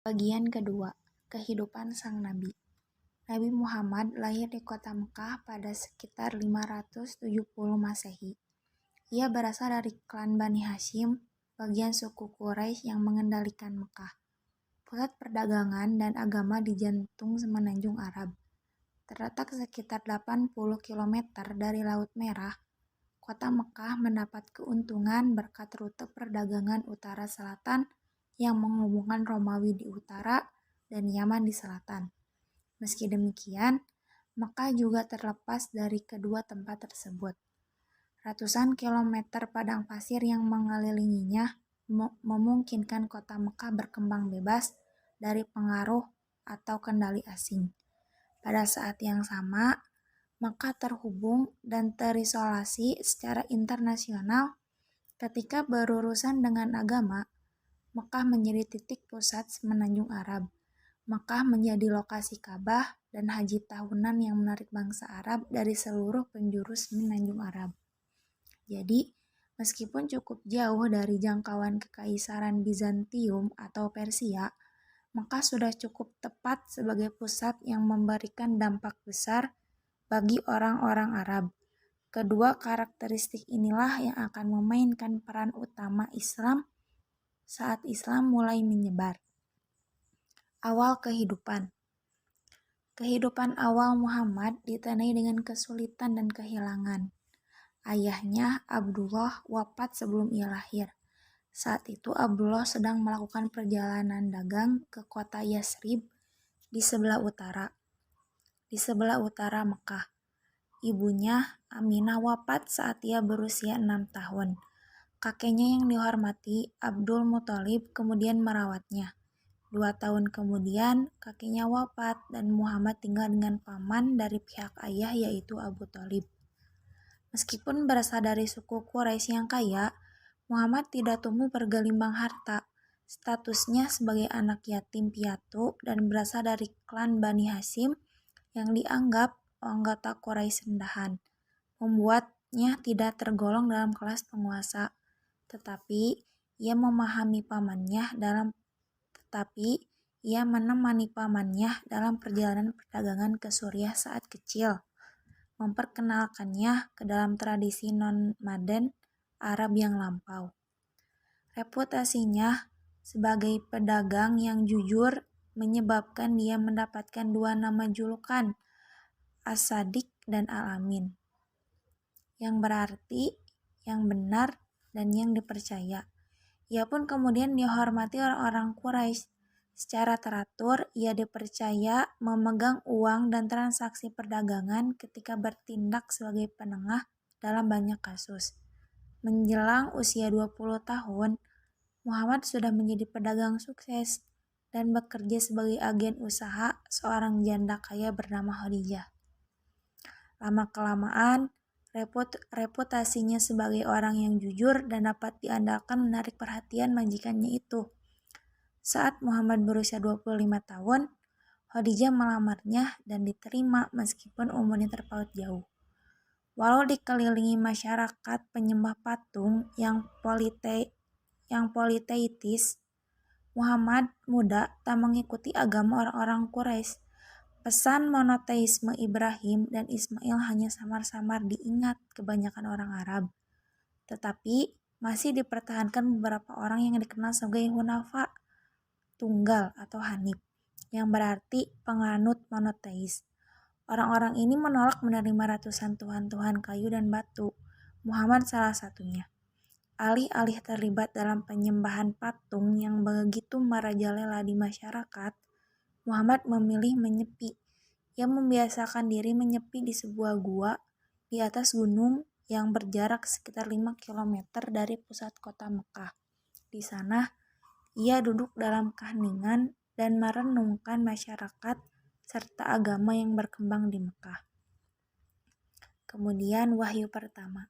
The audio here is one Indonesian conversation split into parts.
Bagian kedua, kehidupan sang nabi. Nabi Muhammad lahir di kota Mekah pada sekitar 570 Masehi. Ia berasal dari klan Bani Hashim, bagian suku Quraisy yang mengendalikan Mekah, pusat perdagangan dan agama di jantung semenanjung Arab. Terletak sekitar 80 km dari Laut Merah, kota Mekah mendapat keuntungan berkat rute perdagangan utara-selatan yang menghubungkan Romawi di utara dan Yaman di selatan. Meski demikian, Mekah juga terlepas dari kedua tempat tersebut. Ratusan kilometer padang pasir yang mengelilinginya memungkinkan kota Mekah berkembang bebas dari pengaruh atau kendali asing. Pada saat yang sama, Mekah terhubung dan terisolasi secara internasional. Ketika berurusan dengan agama, Mekah menjadi titik pusat semenanjung Arab. Mekah menjadi lokasi Ka'bah dan haji tahunan yang menarik bangsa Arab dari seluruh penjuru semenanjung Arab. Jadi, meskipun cukup jauh dari jangkauan kekaisaran Bizantium atau Persia, Mekah sudah cukup tepat sebagai pusat yang memberikan dampak besar bagi orang-orang Arab. Kedua karakteristik inilah yang akan memainkan peran utama Islam saat Islam mulai menyebar. Awal kehidupan. Kehidupan awal Muhammad ditandai dengan kesulitan dan kehilangan. Ayahnya, Abdullah, wafat sebelum ia lahir. Saat itu Abdullah sedang melakukan perjalanan dagang ke kota Yasrib di sebelah utara Mekah. Ibunya, Aminah, wafat saat ia berusia 6 tahun. Kakeknya yang dihormati, Abdul Muthalib, kemudian merawatnya. 2 tahun kemudian, kakeknya wafat dan Muhammad tinggal dengan paman dari pihak ayah yaitu Abu Thalib. Meskipun berasal dari suku Quraisy yang kaya, Muhammad tidak tumbuh bergelimbang harta. Statusnya sebagai anak yatim piatu dan berasal dari klan Bani Hashim yang dianggap anggota Quraisy rendahan, membuatnya tidak tergolong dalam kelas penguasa. Tetapi ia menemani pamannya dalam perjalanan perdagangan ke Suriah saat kecil, memperkenalkannya ke dalam tradisi nomaden Arab yang lampau. Reputasinya sebagai pedagang yang jujur menyebabkan dia mendapatkan 2 nama julukan, As-Sadiq dan Al-Amin, yang berarti yang benar dan yang dipercaya. Ia pun kemudian dihormati orang-orang Quraisy. Secara teratur, ia dipercaya memegang uang dan transaksi perdagangan ketika bertindak sebagai penengah dalam banyak kasus. Menjelang usia 20 tahun, Muhammad sudah menjadi pedagang sukses dan bekerja sebagai agen usaha seorang janda kaya bernama Khadijah. Lama-kelamaan, reputasinya sebagai orang yang jujur dan dapat diandalkan menarik perhatian majikannya itu. Saat Muhammad berusia 25 tahun, Khadijah melamarnya dan diterima meskipun umurnya terpaut jauh. Walau dikelilingi masyarakat penyembah patung yang politeitis, Muhammad muda tak mengikuti agama orang-orang Quraisy. Pesan monoteisme Ibrahim dan Ismail hanya samar-samar diingat kebanyakan orang Arab, tetapi masih dipertahankan beberapa orang yang dikenal sebagai Hunafa, tunggal atau Hanif, yang berarti penganut monoteis. Orang-orang ini menolak menerima ratusan tuhan-tuhan kayu dan batu. Muhammad salah satunya. Alih-alih terlibat dalam penyembahan patung yang begitu merajalela di masyarakat, Muhammad memilih menyepi. Ia membiasakan diri menyepi di sebuah gua di atas gunung yang berjarak sekitar 5 km dari pusat kota Mekah. Di sana, ia duduk dalam keheningan dan merenungkan masyarakat serta agama yang berkembang di Mekah. Kemudian wahyu pertama.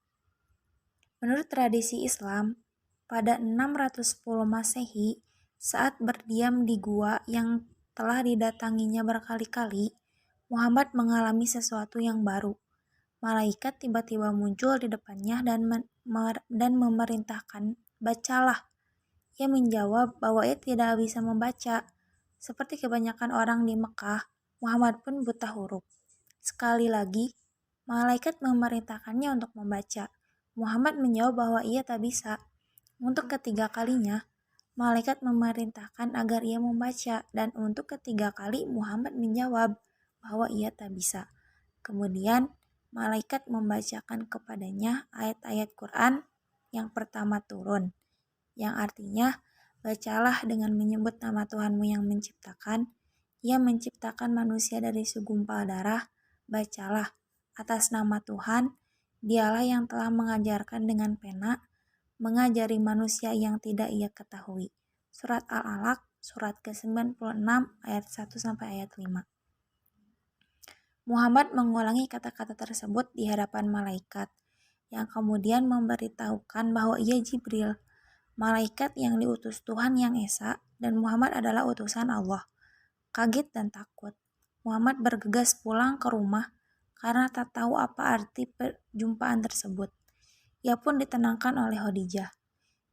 Menurut tradisi Islam, pada 610 Masehi, saat berdiam di gua yang telah didatanginya berkali-kali, Muhammad mengalami sesuatu yang baru. Malaikat tiba-tiba muncul di depannya dan memerintahkan, "Bacalah." Ia menjawab bahwa ia tidak bisa membaca. Seperti kebanyakan orang di Mekah, Muhammad pun buta huruf. Sekali lagi, malaikat memerintahkannya untuk membaca. Muhammad menjawab bahwa ia tak bisa. Untuk ketiga kalinya, malaikat memerintahkan agar ia membaca, dan untuk ketiga kali Muhammad menjawab bahwa ia tak bisa. Kemudian, malaikat membacakan kepadanya ayat-ayat Quran yang pertama turun, yang artinya, bacalah dengan menyebut nama Tuhanmu yang menciptakan. Ia menciptakan manusia dari segumpal darah. Bacalah atas nama Tuhan, dialah yang telah mengajarkan dengan pena, mengajari manusia yang tidak ia ketahui. Surat Al-Alaq, surat ke-96 ayat 1 sampai ayat 5. Muhammad mengulangi kata-kata tersebut di hadapan malaikat, yang kemudian memberitahukan bahwa ia Jibril, malaikat yang diutus Tuhan Yang Esa, dan Muhammad adalah utusan Allah. Kaget dan takut, Muhammad bergegas pulang ke rumah karena tak tahu apa arti perjumpaan tersebut. Ia pun ditenangkan oleh Khadijah,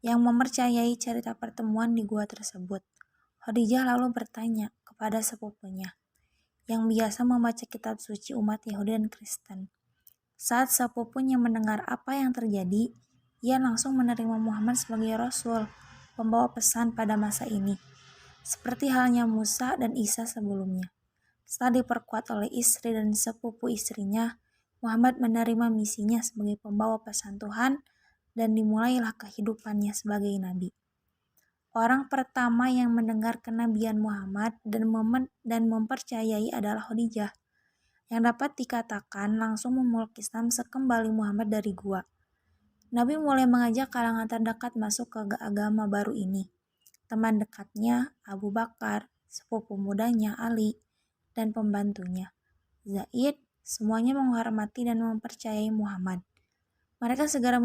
yang mempercayai cerita pertemuan di gua tersebut. Khadijah lalu bertanya kepada sepupunya, yang biasa membaca kitab suci umat Yahudi dan Kristen. Saat sepupunya mendengar apa yang terjadi, ia langsung menerima Muhammad sebagai Rasul, pembawa pesan pada masa ini, seperti halnya Musa dan Isa sebelumnya. Setelah diperkuat oleh istri dan sepupu istrinya, Muhammad menerima misinya sebagai pembawa pesan Tuhan, dan dimulailah kehidupannya sebagai nabi. Orang pertama yang mendengar kenabian Muhammad dan mempercayai adalah Khadijah, yang dapat dikatakan langsung memeluk Islam sekembali Muhammad dari gua. Nabi mulai mengajak kalangan terdekat masuk ke agama baru ini. Teman dekatnya, Abu Bakar, sepupu mudanya Ali, dan pembantunya, Zaid, semuanya menghormati dan mempercayai Muhammad. Mereka segera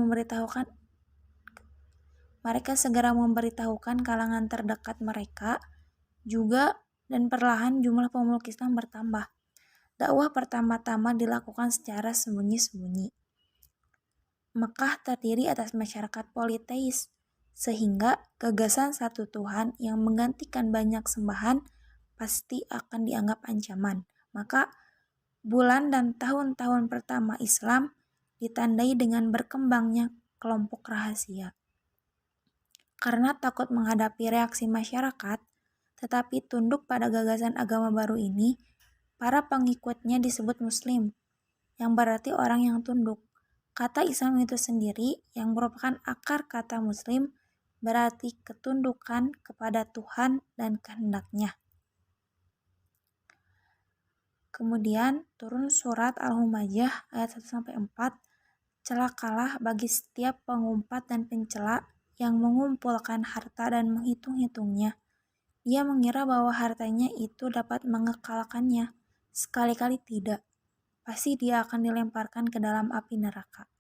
memberitahukan kalangan terdekat mereka juga, dan perlahan jumlah pemeluk Islam bertambah. Dakwah pertama-tama dilakukan secara sembunyi-sembunyi. Mekah terdiri atas masyarakat politeis, sehingga gagasan satu Tuhan yang menggantikan banyak sembahan pasti akan dianggap ancaman. Maka, bulan dan tahun-tahun pertama Islam ditandai dengan berkembangnya kelompok rahasia. Karena takut menghadapi reaksi masyarakat, tetapi tunduk pada gagasan agama baru ini, para pengikutnya disebut Muslim, yang berarti orang yang tunduk. Kata Islam itu sendiri, yang merupakan akar kata Muslim, berarti ketundukan kepada Tuhan dan kehendaknya. Kemudian turun surat Al-Humajah ayat 1-4, celakalah bagi setiap pengumpat dan pencela yang mengumpulkan harta dan menghitung-hitungnya. Dia mengira bahwa hartanya itu dapat mengekalkannya. Sekali-kali tidak. Pasti dia akan dilemparkan ke dalam api neraka.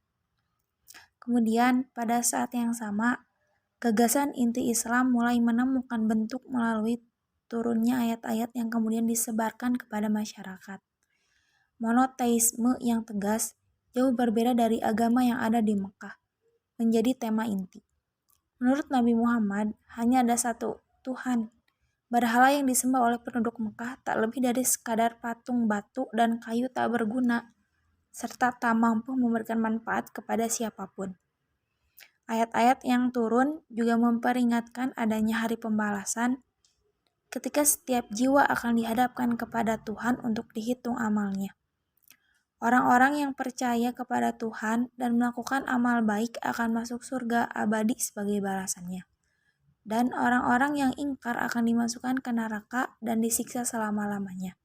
Kemudian, pada saat yang sama, gagasan inti Islam mulai menemukan bentuk melalui turunnya ayat-ayat yang kemudian disebarkan kepada masyarakat. Monoteisme yang tegas jauh berbeda dari agama yang ada di Mekah, menjadi tema inti. Menurut Nabi Muhammad, hanya ada satu Tuhan. Berhala yang disembah oleh penduduk Mekah tak lebih dari sekadar patung batu dan kayu tak berguna, serta tak mampu memberikan manfaat kepada siapapun. Ayat-ayat yang turun juga memperingatkan adanya hari pembalasan, ketika setiap jiwa akan dihadapkan kepada Tuhan untuk dihitung amalnya. Orang-orang yang percaya kepada Tuhan dan melakukan amal baik akan masuk surga abadi sebagai balasannya. Dan orang-orang yang ingkar akan dimasukkan ke neraka dan disiksa selama-lamanya.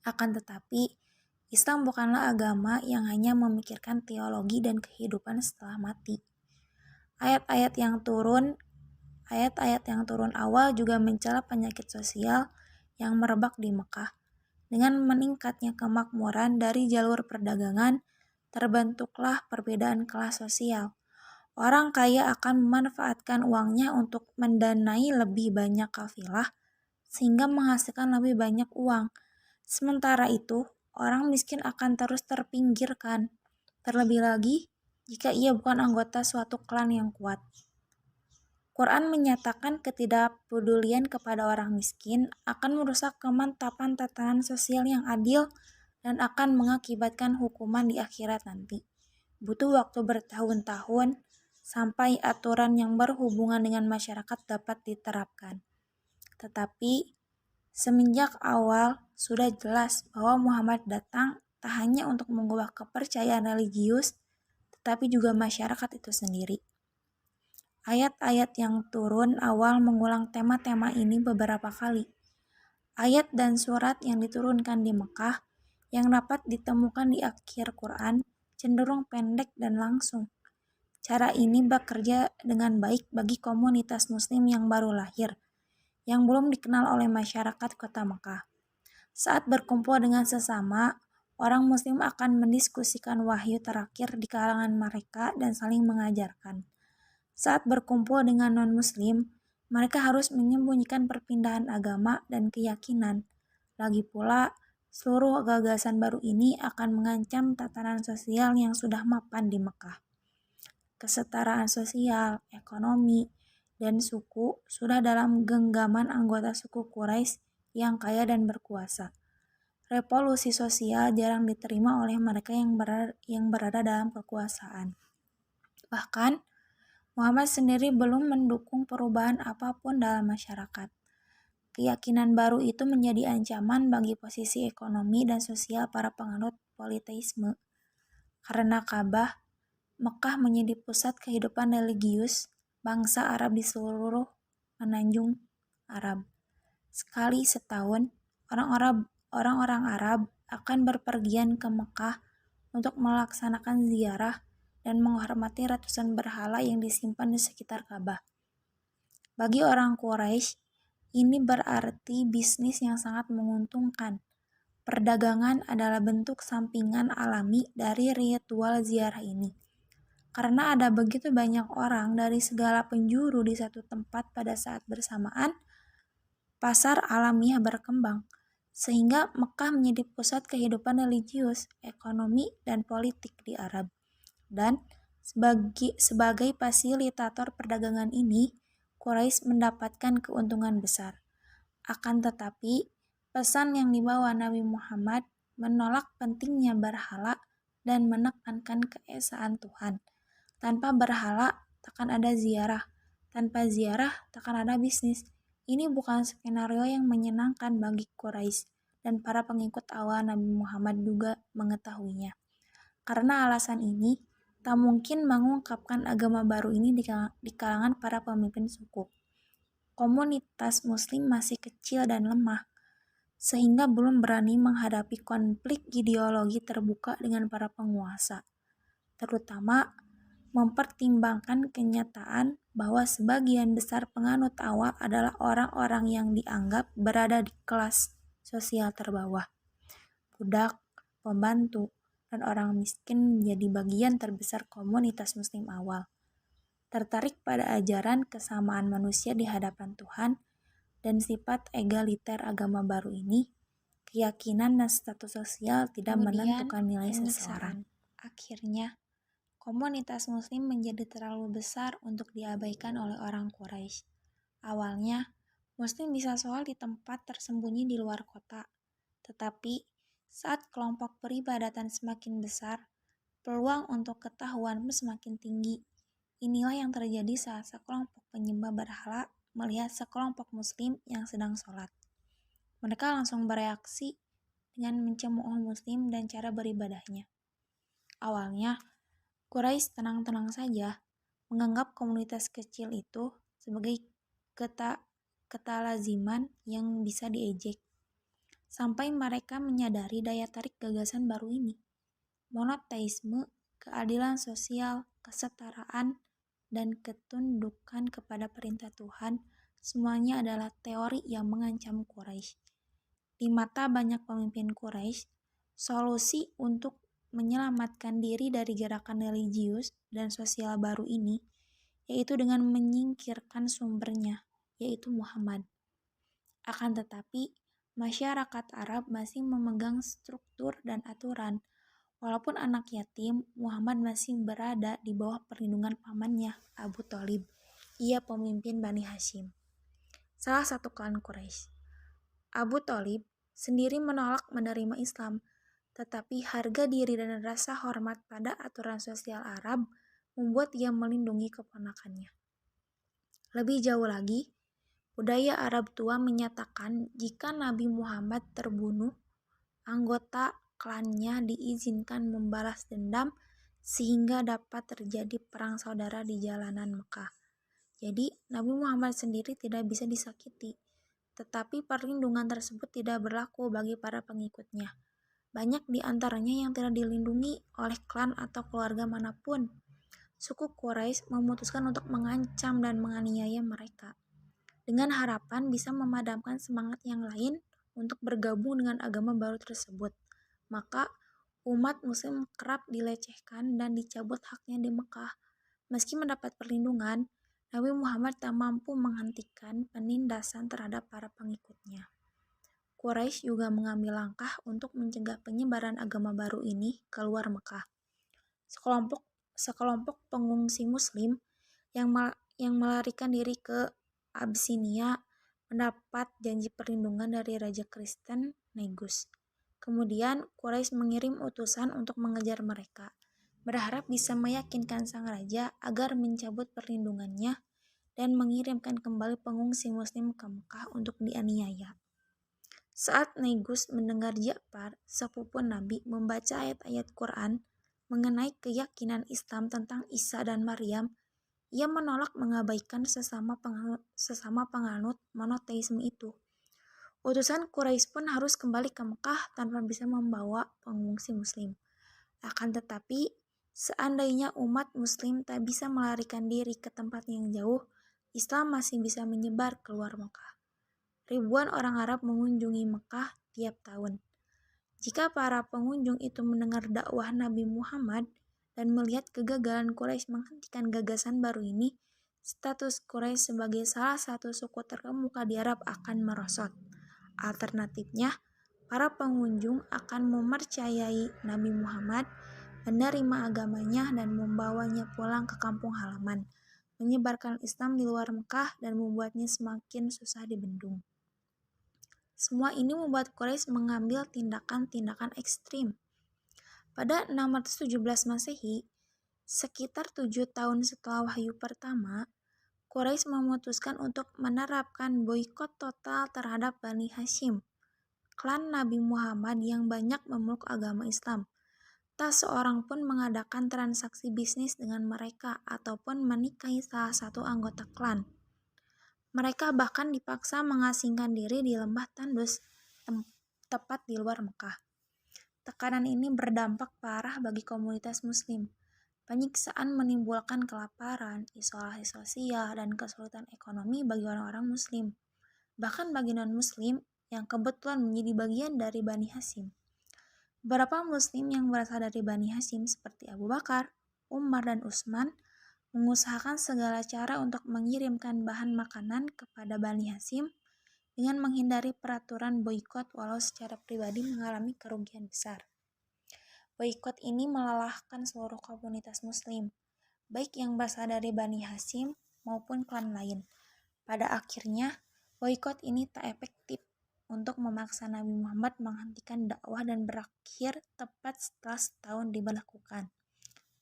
Akan tetapi, Islam bukanlah agama yang hanya memikirkan teologi dan kehidupan setelah mati. Ayat-ayat yang turun awal juga mencela penyakit sosial yang merebak di Mekah. Dengan meningkatnya kemakmuran dari jalur perdagangan, terbentuklah perbedaan kelas sosial. Orang kaya akan memanfaatkan uangnya untuk mendanai lebih banyak kafilah, sehingga menghasilkan lebih banyak uang. Sementara itu, orang miskin akan terus terpinggirkan, terlebih lagi jika ia bukan anggota suatu klan yang kuat. Quran menyatakan ketidakpedulian kepada orang miskin akan merusak kemantapan tatanan sosial yang adil dan akan mengakibatkan hukuman di akhirat nanti. Butuh waktu bertahun-tahun sampai aturan yang berhubungan dengan masyarakat dapat diterapkan. Tetapi semenjak awal sudah jelas bahwa Muhammad datang tak hanya untuk mengubah kepercayaan religius, tetapi juga masyarakat itu sendiri. Ayat-ayat yang turun awal mengulang tema-tema ini beberapa kali. Ayat dan surat yang diturunkan di Mekah yang dapat ditemukan di akhir Quran cenderung pendek dan langsung. Cara ini bekerja dengan baik bagi komunitas muslim yang baru lahir, yang belum dikenal oleh masyarakat kota Mekah. Saat berkumpul dengan sesama, orang muslim akan mendiskusikan wahyu terakhir di kalangan mereka dan saling mengajarkan. Saat berkumpul dengan non-muslim, mereka harus menyembunyikan perpindahan agama dan keyakinan. Lagi pula, seluruh gagasan baru ini akan mengancam tatanan sosial yang sudah mapan di Mekah. Kesetaraan sosial, ekonomi, dan suku sudah dalam genggaman anggota suku Quraisy yang kaya dan berkuasa. Revolusi sosial jarang diterima oleh mereka yang berada dalam kekuasaan. Bahkan, Muhammad sendiri belum mendukung perubahan apapun dalam masyarakat. Keyakinan baru itu menjadi ancaman bagi posisi ekonomi dan sosial para penganut politeisme. Karena Ka'bah, Mekah menjadi pusat kehidupan religius bangsa Arab di seluruh menanjung Arab. Sekali setahun, orang-orang Arab akan berpergian ke Mekah untuk melaksanakan ziarah dan menghormati ratusan berhala yang disimpan di sekitar Ka'bah. Bagi orang Quraisy, ini berarti bisnis yang sangat menguntungkan. Perdagangan adalah bentuk sampingan alami dari ritual ziarah ini. Karena ada begitu banyak orang dari segala penjuru di satu tempat pada saat bersamaan, pasar alamiah berkembang, sehingga Mekah menjadi pusat kehidupan religius, ekonomi, dan politik di Arab. Dan sebagai fasilitator perdagangan ini, Quraisy mendapatkan keuntungan besar. Akan tetapi, pesan yang dibawa Nabi Muhammad menolak pentingnya berhala dan menekankan keesaan Tuhan. Tanpa berhala, takkan ada ziarah. Tanpa ziarah, takkan ada bisnis. Ini bukan skenario yang menyenangkan bagi Quraisy, dan para pengikut awal Nabi Muhammad juga mengetahuinya. Karena alasan ini, tak mungkin mengungkapkan agama baru ini di kalangan para pemimpin suku. Komunitas muslim masih kecil dan lemah, sehingga belum berani menghadapi konflik ideologi terbuka dengan para penguasa, terutama mempertimbangkan kenyataan bahwa sebagian besar penganut awal adalah orang-orang yang dianggap berada di kelas sosial terbawah. Budak, pembantu, dan orang miskin menjadi bagian terbesar komunitas muslim awal. Tertarik pada ajaran kesamaan manusia di hadapan Tuhan dan sifat egaliter agama baru ini, keyakinan dan status sosial tidak menentukan nilai seseorang. Akhirnya, komunitas muslim menjadi terlalu besar untuk diabaikan oleh orang Quraisy. Awalnya, muslim bisa sholat di tempat tersembunyi di luar kota. Tetapi, saat kelompok peribadatan semakin besar, peluang untuk ketahuan semakin tinggi. Inilah yang terjadi saat sekelompok penyembah berhala melihat sekelompok muslim yang sedang sholat. Mereka langsung bereaksi dengan mencemooh muslim dan cara beribadahnya. Awalnya, Quraisy tenang-tenang saja, menganggap komunitas kecil itu sebagai ketalaziman yang bisa diejek. Sampai mereka menyadari daya tarik gagasan baru ini. Monoteisme, keadilan sosial, kesetaraan, dan ketundukan kepada perintah Tuhan, semuanya adalah teori yang mengancam Quraisy. Di mata banyak pemimpin Quraisy, solusi untuk menyelamatkan diri dari gerakan religius dan sosial baru ini, yaitu dengan menyingkirkan sumbernya, yaitu Muhammad. Akan tetapi, masyarakat Arab masih memegang struktur dan aturan. Walaupun anak yatim, Muhammad masih berada di bawah perlindungan pamannya, Abu Thalib. ia pemimpin Bani Hashim, salah satu klan Quraisy. Abu Thalib sendiri menolak menerima Islam, tetapi harga diri dan rasa hormat pada aturan sosial Arab membuat ia melindungi keponakannya. Lebih jauh lagi, budaya Arab tua menyatakan jika Nabi Muhammad terbunuh, anggota klannya diizinkan membalas dendam sehingga dapat terjadi perang saudara di jalanan Mekah. Jadi, Nabi Muhammad sendiri tidak bisa disakiti, tetapi perlindungan tersebut tidak berlaku bagi para pengikutnya. Banyak di antaranya yang tidak dilindungi oleh klan atau keluarga manapun. Suku Quraisy memutuskan untuk mengancam dan menganiaya mereka, dengan harapan bisa memadamkan semangat yang lain untuk bergabung dengan agama baru tersebut. Maka, umat muslim kerap dilecehkan dan dicabut haknya di Mekah. Meski mendapat perlindungan, Nabi Muhammad tak mampu menghentikan penindasan terhadap para pengikutnya. Quraisy juga mengambil langkah untuk mencegah penyebaran agama baru ini keluar Mekah. Sekelompok pengungsi Muslim yang melarikan diri ke Abyssinia mendapat janji perlindungan dari Raja Kristen Negus. Kemudian Quraisy mengirim utusan untuk mengejar mereka, berharap bisa meyakinkan sang raja agar mencabut perlindungannya dan mengirimkan kembali pengungsi Muslim ke Mekah untuk dianiaya. Saat Negus mendengar Ja'far, sepupu Nabi, membaca ayat-ayat Quran mengenai keyakinan Islam tentang Isa dan Maryam, ia menolak mengabaikan sesama penganut monoteisme itu. Utusan Quraisy pun harus kembali ke Mekah tanpa bisa membawa pengungsi Muslim. Akan tetapi, seandainya umat Muslim tak bisa melarikan diri ke tempat yang jauh, Islam masih bisa menyebar keluar Mekah. Ribuan orang Arab mengunjungi Mekah tiap tahun. Jika para pengunjung itu mendengar dakwah Nabi Muhammad dan melihat kegagalan Quraisy menghentikan gagasan baru ini, status Quraisy sebagai salah satu suku terkemuka di Arab akan merosot. Alternatifnya, para pengunjung akan mempercayai Nabi Muhammad, menerima agamanya dan membawanya pulang ke kampung halaman, menyebarkan Islam di luar Mekah dan membuatnya semakin susah dibendung. Semua ini membuat Quraisy mengambil tindakan-tindakan ekstrim. Pada 617 Masehi, sekitar 7 tahun setelah wahyu pertama, Quraisy memutuskan untuk menerapkan boikot total terhadap Bani Hashim, klan Nabi Muhammad yang banyak memeluk agama Islam. Tak seorang pun mengadakan transaksi bisnis dengan mereka ataupun menikahi salah satu anggota klan. Mereka bahkan dipaksa mengasingkan diri di lembah Tandus, tepat di luar Mekah. Tekanan ini berdampak parah bagi komunitas Muslim. Penyiksaan menimbulkan kelaparan, isolasi sosial, dan kesulitan ekonomi bagi orang-orang Muslim. Bahkan bagi non-Muslim yang kebetulan menjadi bagian dari Bani Hashim. Beberapa Muslim yang berasal dari Bani Hashim seperti Abu Bakar, Umar, dan Utsman mengusahakan segala cara untuk mengirimkan bahan makanan kepada Bani Hashim dengan menghindari peraturan boikot walau secara pribadi mengalami kerugian besar. Boikot ini melelahkan seluruh komunitas Muslim, baik yang berasal dari Bani Hashim maupun klan lain. Pada akhirnya, boikot ini tak efektif untuk memaksa Nabi Muhammad menghentikan dakwah dan berakhir tepat setelah setahun diberlakukan.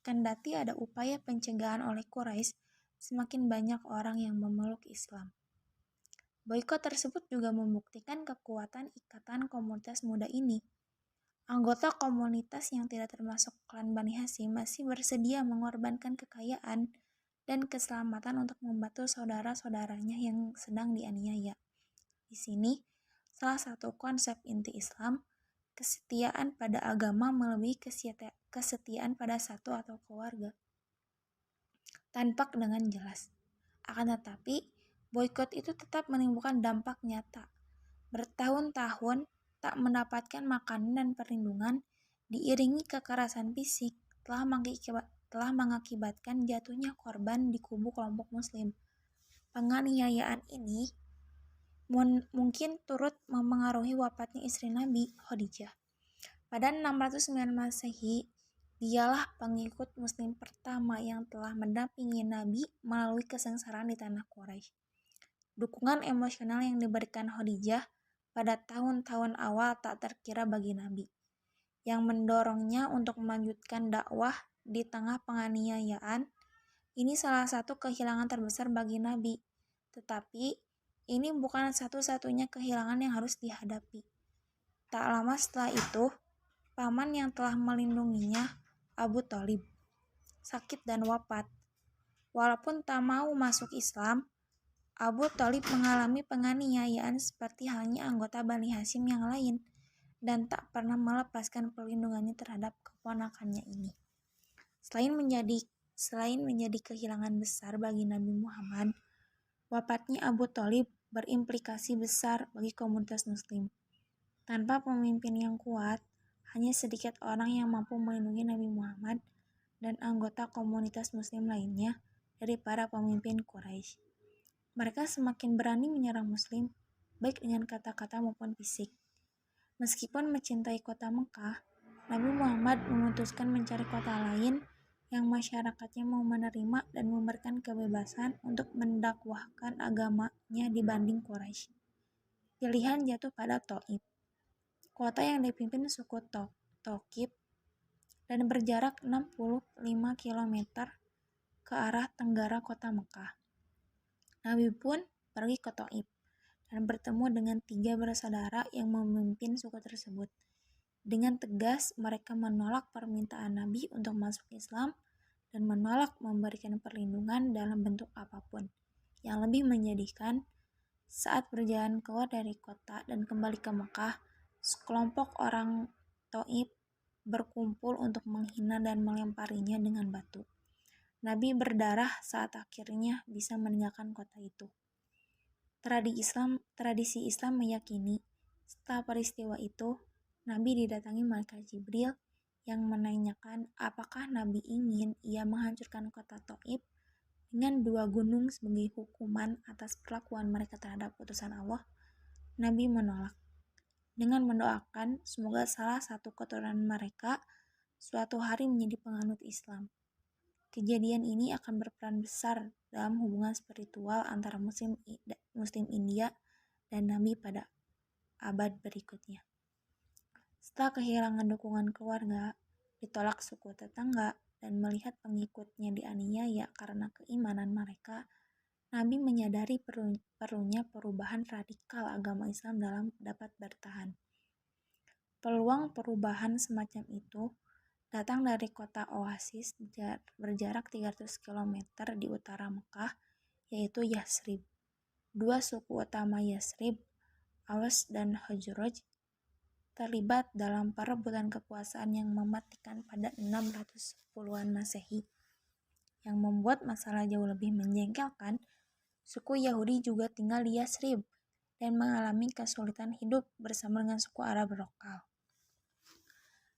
Kendati ada upaya pencegahan oleh Quraisy, semakin banyak orang yang memeluk Islam. Boikot tersebut juga membuktikan kekuatan ikatan komunitas muda ini. Anggota komunitas yang tidak termasuk klan Bani Hashim masih bersedia mengorbankan kekayaan dan keselamatan untuk membantu saudara-saudaranya yang sedang dianiaya. Di sini, salah satu konsep inti Islam, kesetiaan pada agama melebihi kesetiaan pada satu atau keluarga, tampak dengan jelas. Akan tetapi, boikot itu tetap menimbulkan dampak nyata. Bertahun-tahun tak mendapatkan makanan dan perlindungan, diiringi kekerasan fisik, telah mengakibatkan jatuhnya korban di kubu kelompok Muslim. Penganiayaan ini mungkin turut mempengaruhi wafatnya istri Nabi, Khadijah. Pada 609 Masehi, Dialah pengikut muslim pertama yang telah mendampingi Nabi melalui kesengsaraan di tanah Quraisy. Dukungan emosional yang diberikan Khadijah pada tahun-tahun awal tak terkira bagi Nabi, yang mendorongnya untuk melanjutkan dakwah di tengah penganiayaan. Ini salah satu kehilangan terbesar bagi Nabi, tetapi ini bukan satu-satunya kehilangan yang harus dihadapi. Tak lama setelah itu, paman yang telah melindunginya, Abu Thalib, sakit dan wafat. Walaupun tak mau masuk Islam, Abu Thalib mengalami penganiayaan seperti halnya anggota Bani Hasyim yang lain dan tak pernah melepaskan perlindungannya terhadap keponakannya ini. Selain menjadi kehilangan besar bagi Nabi Muhammad, wafatnya Abu Thalib berimplikasi besar bagi komunitas muslim. Tanpa pemimpin yang kuat, hanya sedikit orang yang mampu melindungi Nabi Muhammad dan anggota komunitas muslim lainnya dari para pemimpin Quraisy. Mereka semakin berani menyerang muslim, baik dengan kata-kata maupun fisik. Meskipun mencintai kota Mekah, Nabi Muhammad memutuskan mencari kota lain yang masyarakatnya mau menerima dan memberikan kebebasan untuk mendakwahkan agamanya dibanding Quraisy. Pilihan jatuh pada Thaif, kota yang dipimpin suku Thaqif dan berjarak 65 km ke arah tenggara kota Mekah. Nabi pun pergi ke Thaif dan bertemu dengan 3 bersaudara yang memimpin suku tersebut. Dengan tegas, mereka menolak permintaan Nabi untuk masuk Islam dan menolak memberikan perlindungan dalam bentuk apapun. Yang lebih menyedihkan, saat berjalan keluar dari kota dan kembali ke Mekah, sekelompok orang Thaif berkumpul untuk menghina dan melemparinya dengan batu. Nabi berdarah saat akhirnya bisa meninggalkan kota itu. Tradisi Islam meyakini, setelah peristiwa itu, Nabi didatangi malaikat Jibril yang menanyakan apakah Nabi ingin ia menghancurkan kota Thaif dengan 2 gunung sebagai hukuman atas perlakuan mereka terhadap utusan Allah. Nabi menolak dengan mendoakan semoga salah satu keturunan mereka suatu hari menjadi penganut Islam. Kejadian ini akan berperan besar dalam hubungan spiritual antara Muslim India dan Nabi pada abad berikutnya. Setelah kehilangan dukungan keluarga, ditolak suku tetangga, dan melihat pengikutnya dianiaya karena keimanan mereka, Nabi menyadari perlunya perubahan radikal agama Islam dapat bertahan. Peluang perubahan semacam itu datang dari kota oasis berjarak 300 km di utara Mekah, yaitu Yasrib. 2 suku utama Yasrib, Aws dan Khazraj, terlibat dalam perebutan kekuasaan yang mematikan pada 610-an Masehi. Yang membuat masalah jauh lebih menjengkelkan, suku Yahudi juga tinggal di Yasrib dan mengalami kesulitan hidup bersama dengan suku Arab lokal.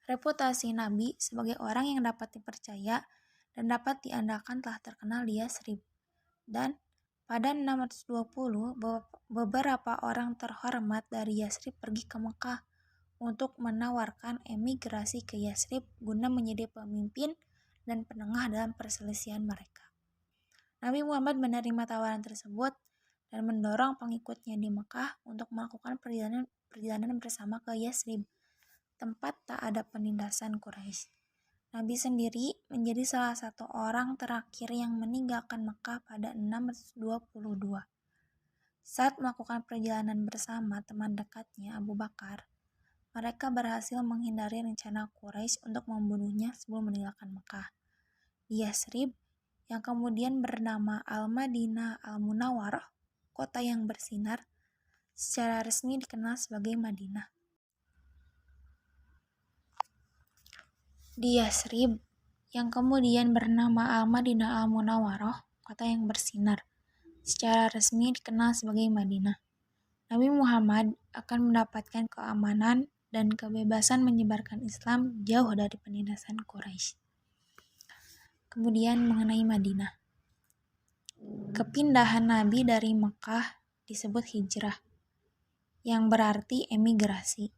Reputasi Nabi sebagai orang yang dapat dipercaya dan dapat diandalkan telah terkenal di Yasrib. Dan pada 620, beberapa orang terhormat dari Yasrib pergi ke Mekah untuk menawarkan emigrasi ke Yasrib guna menjadi pemimpin dan penengah dalam perselisihan mereka. Nabi Muhammad menerima tawaran tersebut dan mendorong pengikutnya di Mekah untuk melakukan perjalanan bersama ke Yasrib, tempat tak ada penindasan Quraisy. Nabi sendiri menjadi salah satu orang terakhir yang meninggalkan Mekah pada 622. Saat melakukan perjalanan bersama teman dekatnya Abu Bakar, mereka berhasil menghindari rencana Quraisy untuk membunuhnya sebelum meninggalkan Mekah. Di Yasrib, yang kemudian bernama Al-Madinah Al-Munawwarah, kota yang bersinar, secara resmi dikenal sebagai Madinah. Di Yasrib, yang kemudian bernama Al-Madinah Al-Munawwarah, kota yang bersinar, secara resmi dikenal sebagai Madinah. Nabi Muhammad akan mendapatkan keamanan dan kebebasan menyebarkan Islam jauh dari penindasan Quraisy. Kemudian mengenai Madinah. Kepindahan Nabi dari Mekah disebut hijrah, yang berarti emigrasi.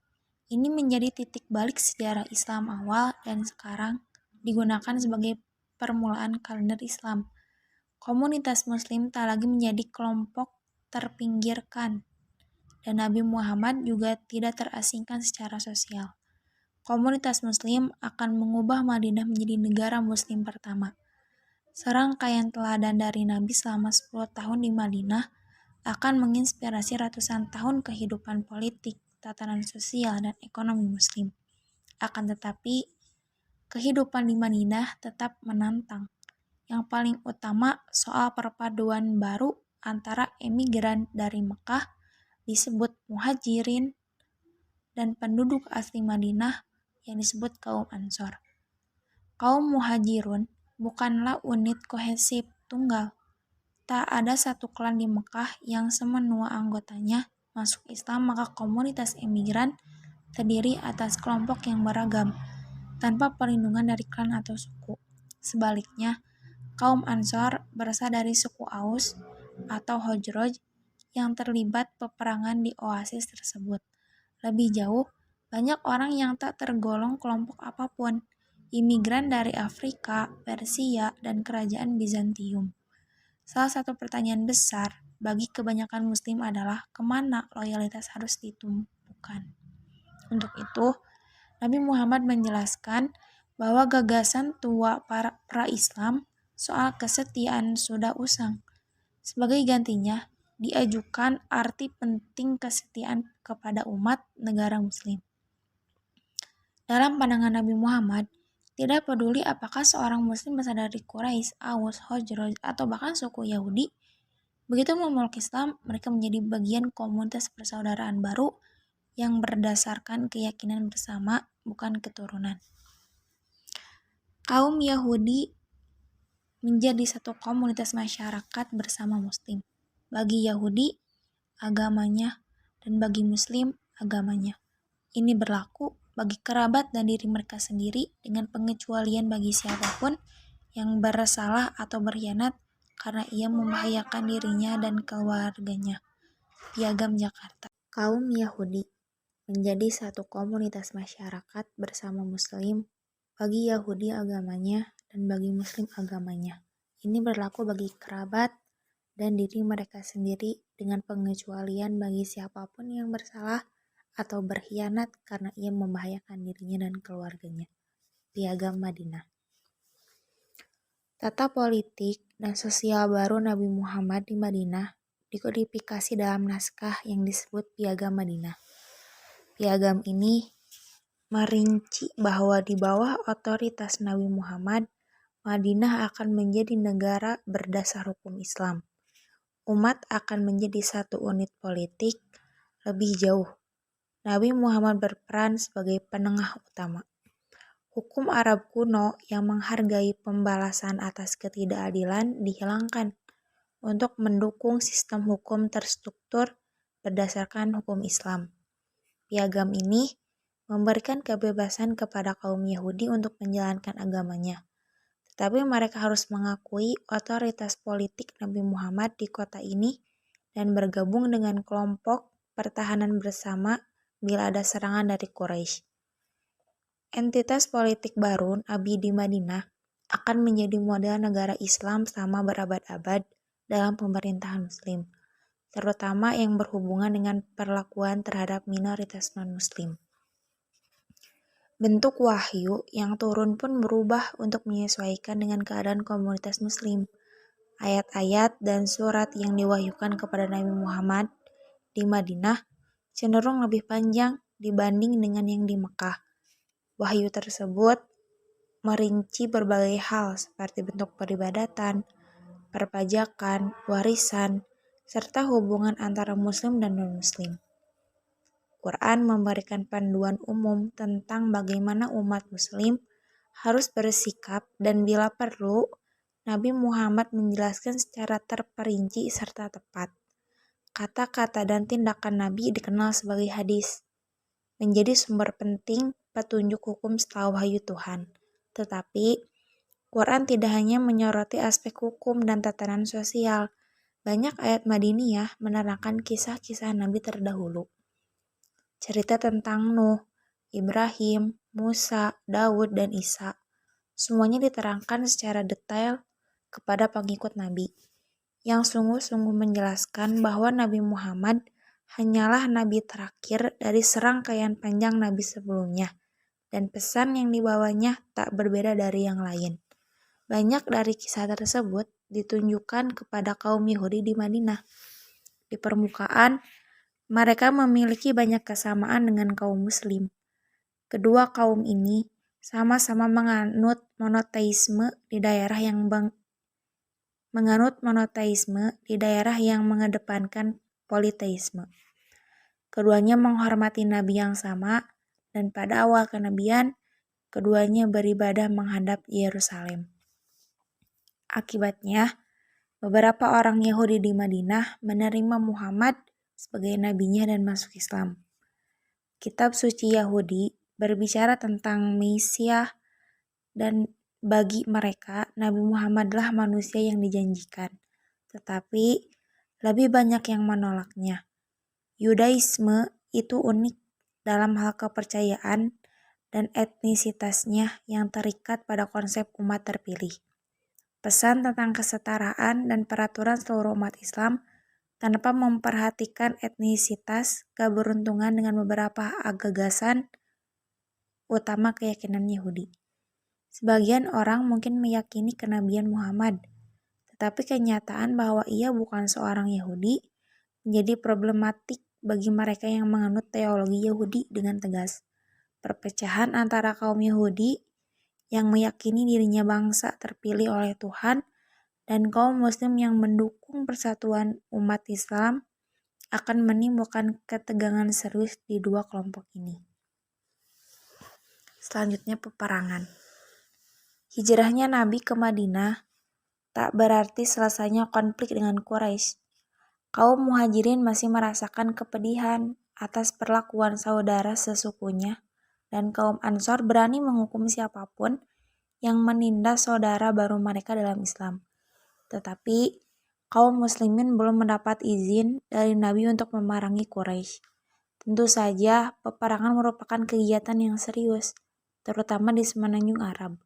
Ini menjadi titik balik sejarah Islam awal dan sekarang digunakan sebagai permulaan kalender Islam. Komunitas Muslim tak lagi menjadi kelompok terpinggirkan, dan Nabi Muhammad juga tidak terasingkan secara sosial. Komunitas Muslim akan mengubah Madinah menjadi negara Muslim pertama. Serangkaian teladan dari Nabi selama 10 tahun di Madinah akan menginspirasi ratusan tahun kehidupan politik, tatanan sosial, dan ekonomi Muslim. Akan tetapi, kehidupan di Madinah tetap menantang. Yang paling utama soal perpaduan baru antara emigran dari Mekah disebut muhajirin dan penduduk asli Madinah yang disebut kaum Ansor. Kaum muhajirun bukanlah unit kohesif tunggal. Tak ada satu klan di Mekah yang semenua anggotanya masuk Islam, maka komunitas emigran terdiri atas kelompok yang beragam, tanpa perlindungan dari klan atau suku. Sebaliknya, kaum Ansor berasal dari suku Aus atau Khazraj yang terlibat peperangan di oasis tersebut. Lebih jauh, banyak orang yang tak tergolong kelompok apapun, imigran dari Afrika, Persia, dan kerajaan Bizantium. Salah satu pertanyaan besar bagi kebanyakan Muslim adalah kemana loyalitas harus ditumpukan. Untuk itu, Nabi Muhammad menjelaskan bahwa gagasan tua para pra-Islam soal kesetiaan sudah usang. Sebagai gantinya, diajukan arti penting kesetiaan kepada umat negara Muslim. Dalam pandangan Nabi Muhammad, tidak peduli apakah seorang Muslim berasal dari Quraisy, Aus, Khazraj, atau bahkan suku Yahudi, begitu memeluk Islam, mereka menjadi bagian komunitas persaudaraan baru yang berdasarkan keyakinan bersama, bukan keturunan. Kaum Yahudi menjadi satu komunitas masyarakat bersama Muslim. Bagi Yahudi, agamanya, dan bagi Muslim, agamanya. Ini berlaku bagi kerabat dan diri mereka sendiri dengan pengecualian bagi siapapun yang bersalah atau berkhianat karena ia membahayakan dirinya dan keluarganya. Piagam Jakarta. Kaum Yahudi menjadi satu komunitas masyarakat bersama Muslim. Bagi Yahudi agamanya dan bagi Muslim agamanya. Ini berlaku bagi kerabat dan diri mereka sendiri dengan pengecualian bagi siapapun yang bersalah atau berkhianat karena ia membahayakan dirinya dan keluarganya. Piagam Madinah. Tata politik dan sosial baru Nabi Muhammad di Madinah dikodifikasi dalam naskah yang disebut Piagam Madinah. Piagam ini merinci bahwa di bawah otoritas Nabi Muhammad, Madinah akan menjadi negara berdasar hukum Islam. Umat akan menjadi satu unit politik. Lebih jauh, Nabi Muhammad berperan sebagai penengah utama. Hukum Arab kuno yang menghargai pembalasan atas ketidakadilan dihilangkan untuk mendukung sistem hukum terstruktur berdasarkan hukum Islam. Piagam ini memberikan kebebasan kepada kaum Yahudi untuk menjalankan agamanya. Tetapi mereka harus mengakui otoritas politik Nabi Muhammad di kota ini dan bergabung dengan kelompok pertahanan bersama bila ada serangan dari Quraisy. Entitas politik baru Nabi di Madinah akan menjadi model negara Islam selama berabad-abad dalam pemerintahan Muslim, terutama yang berhubungan dengan perlakuan terhadap minoritas non-Muslim. Bentuk wahyu yang turun pun berubah untuk menyesuaikan dengan keadaan komunitas Muslim. Ayat-ayat dan surat yang diwahyukan kepada Nabi Muhammad di Madinah cenderung lebih panjang dibanding dengan yang di Mekah. Wahyu tersebut merinci berbagai hal seperti bentuk peribadatan, perpajakan, warisan, serta hubungan antara Muslim dan non-Muslim. Quran memberikan panduan umum tentang bagaimana umat Muslim harus bersikap dan bila perlu, Nabi Muhammad menjelaskan secara terperinci serta tepat. Kata-kata dan tindakan Nabi dikenal sebagai hadis, menjadi sumber penting petunjuk hukum setelah wahyu Tuhan. Tetapi, Quran tidak hanya menyoroti aspek hukum dan tatanan sosial. Banyak ayat Madaniyah menerangkan kisah-kisah Nabi terdahulu. Cerita tentang Nuh, Ibrahim, Musa, Daud, dan Isa, Semuanya diterangkan secara detail kepada pengikut Nabi, yang sungguh-sungguh menjelaskan bahwa Nabi Muhammad hanyalah Nabi terakhir dari serangkaian panjang Nabi sebelumnya, dan pesan yang dibawanya tak berbeda dari yang lain. Banyak dari kisah tersebut ditunjukkan kepada kaum Yahudi di Madinah. Di permukaan, mereka memiliki banyak kesamaan dengan kaum Muslim. Kedua kaum ini sama-sama menganut monoteisme di daerah yang mengedepankan politeisme. Keduanya menghormati nabi yang sama, dan pada awal kenabian, keduanya beribadah menghadap Yerusalem. Akibatnya, beberapa orang Yahudi di Madinah menerima Muhammad sebagai nabinya dan masuk Islam. Kitab suci Yahudi berbicara tentang Mesias, dan bagi mereka Nabi Muhammadlah manusia yang dijanjikan. Tetapi lebih banyak yang menolaknya. Yudaisme itu unik dalam hal kepercayaan dan etnisitasnya yang terikat pada konsep umat terpilih. Pesan tentang kesetaraan dan peraturan seluruh umat Islam tanpa memperhatikan etnisitas keberuntungan dengan beberapa gagasan utama keyakinan Yahudi. Sebagian orang mungkin meyakini kenabian Muhammad, tetapi kenyataan bahwa ia bukan seorang Yahudi menjadi problematik bagi mereka yang menganut teologi Yahudi dengan tegas. Perpecahan antara kaum Yahudi yang meyakini dirinya bangsa terpilih oleh Tuhan dan kaum Muslim yang mendukung persatuan umat Islam akan menimbulkan ketegangan serius di dua kelompok ini. Selanjutnya, peperangan. Hijrahnya Nabi ke Madinah tak berarti selesainya konflik dengan Quraisy. Kaum Muhajirin masih merasakan kepedihan atas perlakuan saudara sesukunya, dan kaum Ansor berani menghukum siapapun yang menindas saudara baru mereka dalam Islam. Tetapi kaum muslimin belum mendapat izin dari Nabi untuk memerangi Quraisy. Tentu saja peperangan merupakan kegiatan yang serius, terutama di semenanjung Arab.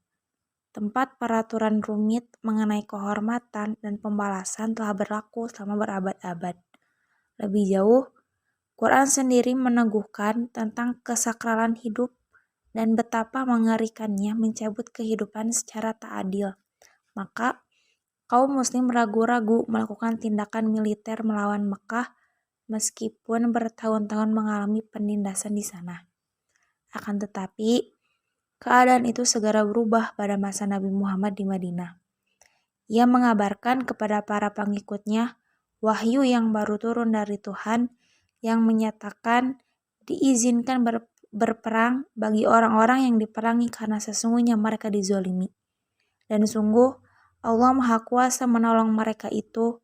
Tempat peraturan rumit mengenai kehormatan dan pembalasan telah berlaku selama berabad-abad. Lebih jauh, Quran sendiri meneguhkan tentang kesakralan hidup dan betapa mengerikannya mencabut kehidupan secara tak adil. Maka, kaum muslim ragu-ragu melakukan tindakan militer melawan Mekah meskipun bertahun-tahun mengalami penindasan di sana. Akan tetapi, keadaan itu segera berubah pada masa Nabi Muhammad di Madinah. Ia mengabarkan kepada para pengikutnya wahyu yang baru turun dari Tuhan yang menyatakan diizinkan berperang bagi orang-orang yang diperangi karena sesungguhnya mereka dizolimi. Dan sungguh Allah Maha Kuasa menolong mereka itu,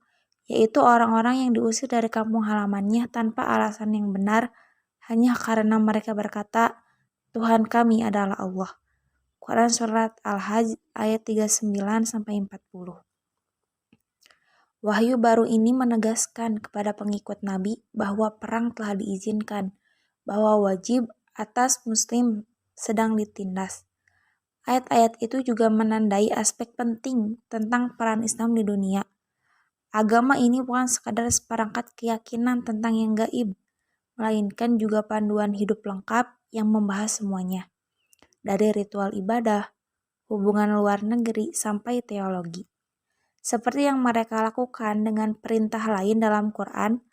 yaitu orang-orang yang diusir dari kampung halamannya tanpa alasan yang benar, hanya karena mereka berkata, Tuhan kami adalah Allah. Quran Surat Al-Hajj ayat 39-40. Wahyu baru ini menegaskan kepada pengikut Nabi bahwa perang telah diizinkan, bahwa wajib atas muslim sedang ditindas. Ayat-ayat itu juga menandai aspek penting tentang peran Islam di dunia. Agama ini bukan sekadar seperangkat keyakinan tentang yang gaib, melainkan juga panduan hidup lengkap yang membahas semuanya. Dari ritual ibadah, hubungan luar negeri, sampai teologi. Seperti yang mereka lakukan dengan perintah lain dalam Quran,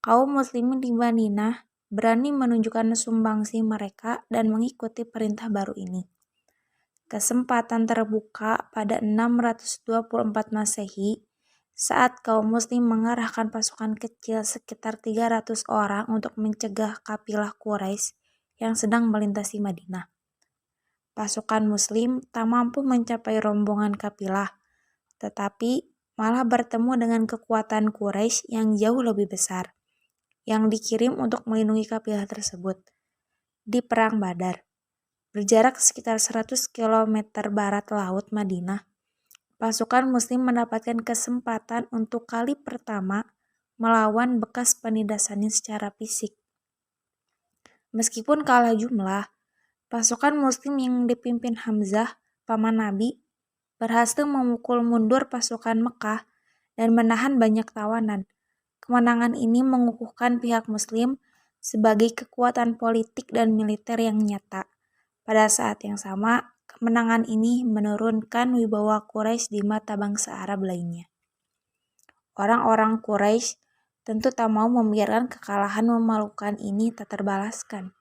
kaum muslimin di Madinah berani menunjukkan sumbangsi mereka dan mengikuti perintah baru ini. Kesempatan terbuka pada 624 Masehi saat kaum muslim mengerahkan pasukan kecil sekitar 300 orang untuk mencegah kafilah Quraisy yang sedang melintasi Madinah. Pasukan muslim tak mampu mencapai rombongan kafilah, tetapi malah bertemu dengan kekuatan Quraisy yang jauh lebih besar, yang dikirim untuk melindungi kafilah tersebut. Di Perang Badar, berjarak sekitar 100 km barat laut Madinah, pasukan muslim mendapatkan kesempatan untuk kali pertama melawan bekas penindasannya secara fisik. Meskipun kalah jumlah, pasukan muslim yang dipimpin Hamzah paman Nabi, berhasil memukul mundur pasukan Mekah dan menahan banyak tawanan. Kemenangan ini mengukuhkan pihak Muslim sebagai kekuatan politik dan militer yang nyata. Pada saat yang sama, kemenangan ini menurunkan wibawa Quraisy di mata bangsa Arab lainnya. Orang-orang Quraisy tentu tak mau membiarkan kekalahan memalukan ini tak terbalaskan.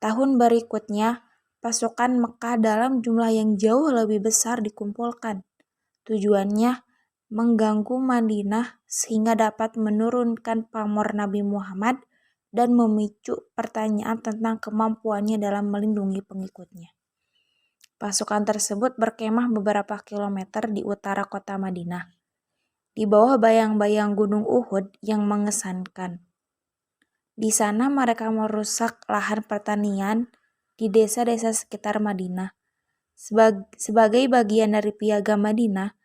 Tahun berikutnya, pasukan Mekah dalam jumlah yang jauh lebih besar dikumpulkan. Tujuannya mengganggu Madinah sehingga dapat menurunkan pamor Nabi Muhammad dan memicu pertanyaan tentang kemampuannya dalam melindungi pengikutnya. Pasukan tersebut berkemah beberapa kilometer di utara kota Madinah, di bawah bayang-bayang gunung Uhud yang mengesankan. Di sana mereka merusak lahan pertanian di desa-desa sekitar Madinah. Sebagai bagian dari piagam Madinah,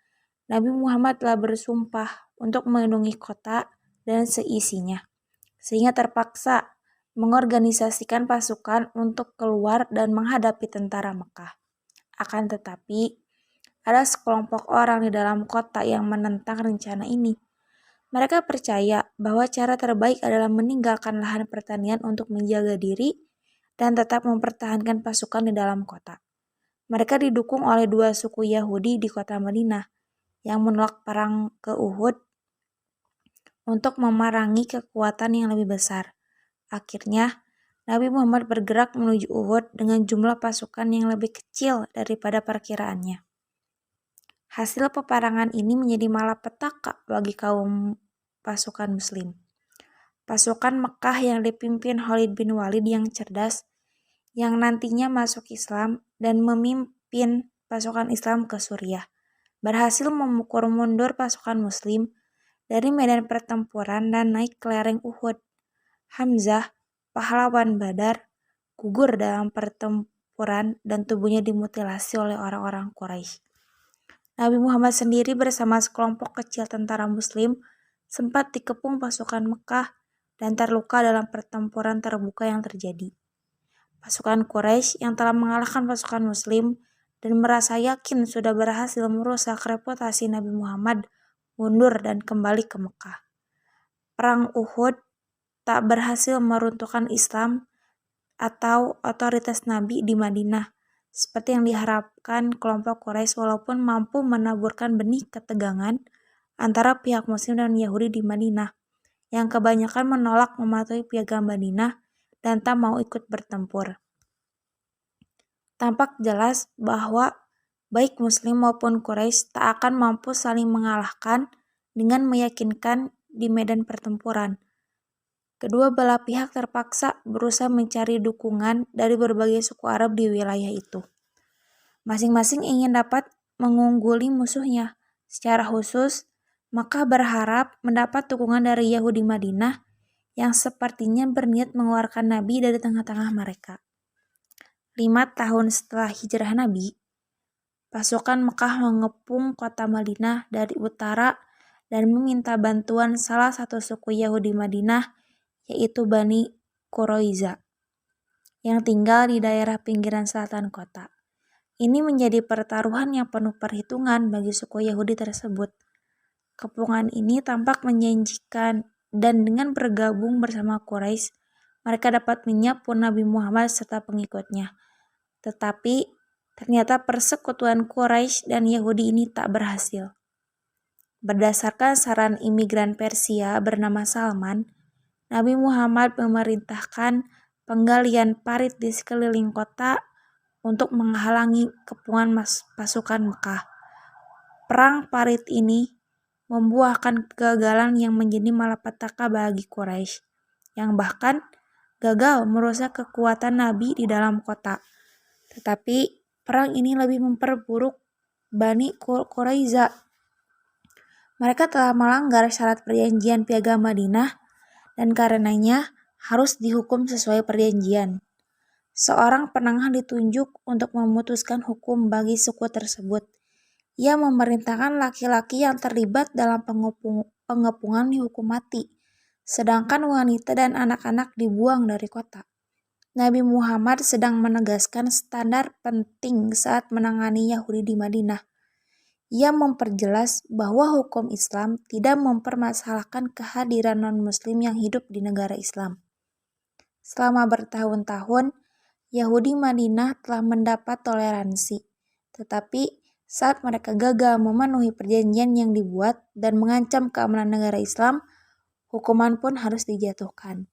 Nabi Muhammad telah bersumpah untuk melindungi kota dan seisinya, sehingga terpaksa mengorganisasikan pasukan untuk keluar dan menghadapi tentara Mekah. Akan tetapi, ada sekelompok orang di dalam kota yang menentang rencana ini. Mereka percaya bahwa cara terbaik adalah meninggalkan lahan pertanian untuk menjaga diri dan tetap mempertahankan pasukan di dalam kota. Mereka didukung oleh dua suku Yahudi di kota Madinah yang menolak perang ke Uhud untuk memerangi kekuatan yang lebih besar. Akhirnya, Nabi Muhammad bergerak menuju Uhud dengan jumlah pasukan yang lebih kecil daripada perkiraannya. Hasil peperangan ini menjadi malapetaka bagi kaum pasukan Muslim. Pasukan Mekah yang dipimpin Khalid bin Walid yang cerdas, yang nantinya masuk Islam dan memimpin pasukan Islam ke Suriah, berhasil memukul mundur pasukan Muslim dari medan pertempuran dan naik ke lereng Uhud. Hamzah, pahlawan Badar, gugur dalam pertempuran dan tubuhnya dimutilasi oleh orang-orang Quraisy. Nabi Muhammad sendiri bersama sekelompok kecil tentara Muslim sempat dikepung pasukan Mekah dan terluka dalam pertempuran terbuka yang terjadi. Pasukan Quraisy yang telah mengalahkan pasukan Muslim dan merasa yakin sudah berhasil merusak reputasi Nabi Muhammad mundur dan kembali ke Mekah. Perang Uhud tak berhasil meruntuhkan Islam atau otoritas Nabi di Madinah seperti yang diharapkan kelompok Quraisy, walaupun mampu menaburkan benih ketegangan antara pihak Muslim dan Yahudi di Madinah yang kebanyakan menolak mematuhi piagam Madinah dan tak mau ikut bertempur. Tampak jelas bahwa baik Muslim maupun Quraisy tak akan mampu saling mengalahkan dengan meyakinkan di medan pertempuran. Kedua belah pihak terpaksa berusaha mencari dukungan dari berbagai suku Arab di wilayah itu. Masing-masing ingin dapat mengungguli musuhnya. Secara khusus, Makkah berharap mendapat dukungan dari Yahudi Madinah yang sepertinya berniat mengeluarkan Nabi dari tengah-tengah mereka. 5 tahun setelah hijrah Nabi, pasukan Makkah mengepung kota Madinah dari utara dan meminta bantuan salah satu suku Yahudi Madinah, yaitu Bani Quraiza, yang tinggal di daerah pinggiran selatan kota. Ini menjadi pertaruhan yang penuh perhitungan bagi suku Yahudi tersebut. Kepungan ini tampak menjanjikan, dan dengan bergabung bersama Quraisy, mereka dapat menyapu Nabi Muhammad serta pengikutnya. Tetapi ternyata persekutuan Quraisy dan Yahudi ini tak berhasil. Berdasarkan saran imigran Persia bernama Salman, Nabi Muhammad memerintahkan penggalian parit di sekeliling kota untuk menghalangi kepungan pasukan Mekah. Perang parit ini membuahkan kegagalan yang menjadi malapetaka bagi Quraisy, yang bahkan gagal merusak kekuatan Nabi di dalam kota. Tetapi perang ini lebih memperburuk Bani Quraiza. Mereka telah melanggar syarat perjanjian piagam Madinah dan karenanya harus dihukum sesuai perjanjian. Seorang penengah ditunjuk untuk memutuskan hukum bagi suku tersebut. Ia memerintahkan laki-laki yang terlibat dalam pengepungan dihukum mati, sedangkan wanita dan anak-anak dibuang dari kota. Nabi Muhammad sedang menegaskan standar penting saat menangani Yahudi di Madinah. Ia memperjelas bahwa hukum Islam tidak mempermasalahkan kehadiran non-Muslim yang hidup di negara Islam. Selama bertahun-tahun, Yahudi Madinah telah mendapat toleransi, tetapi saat mereka gagal memenuhi perjanjian yang dibuat dan mengancam keamanan negara Islam, hukuman pun harus dijatuhkan.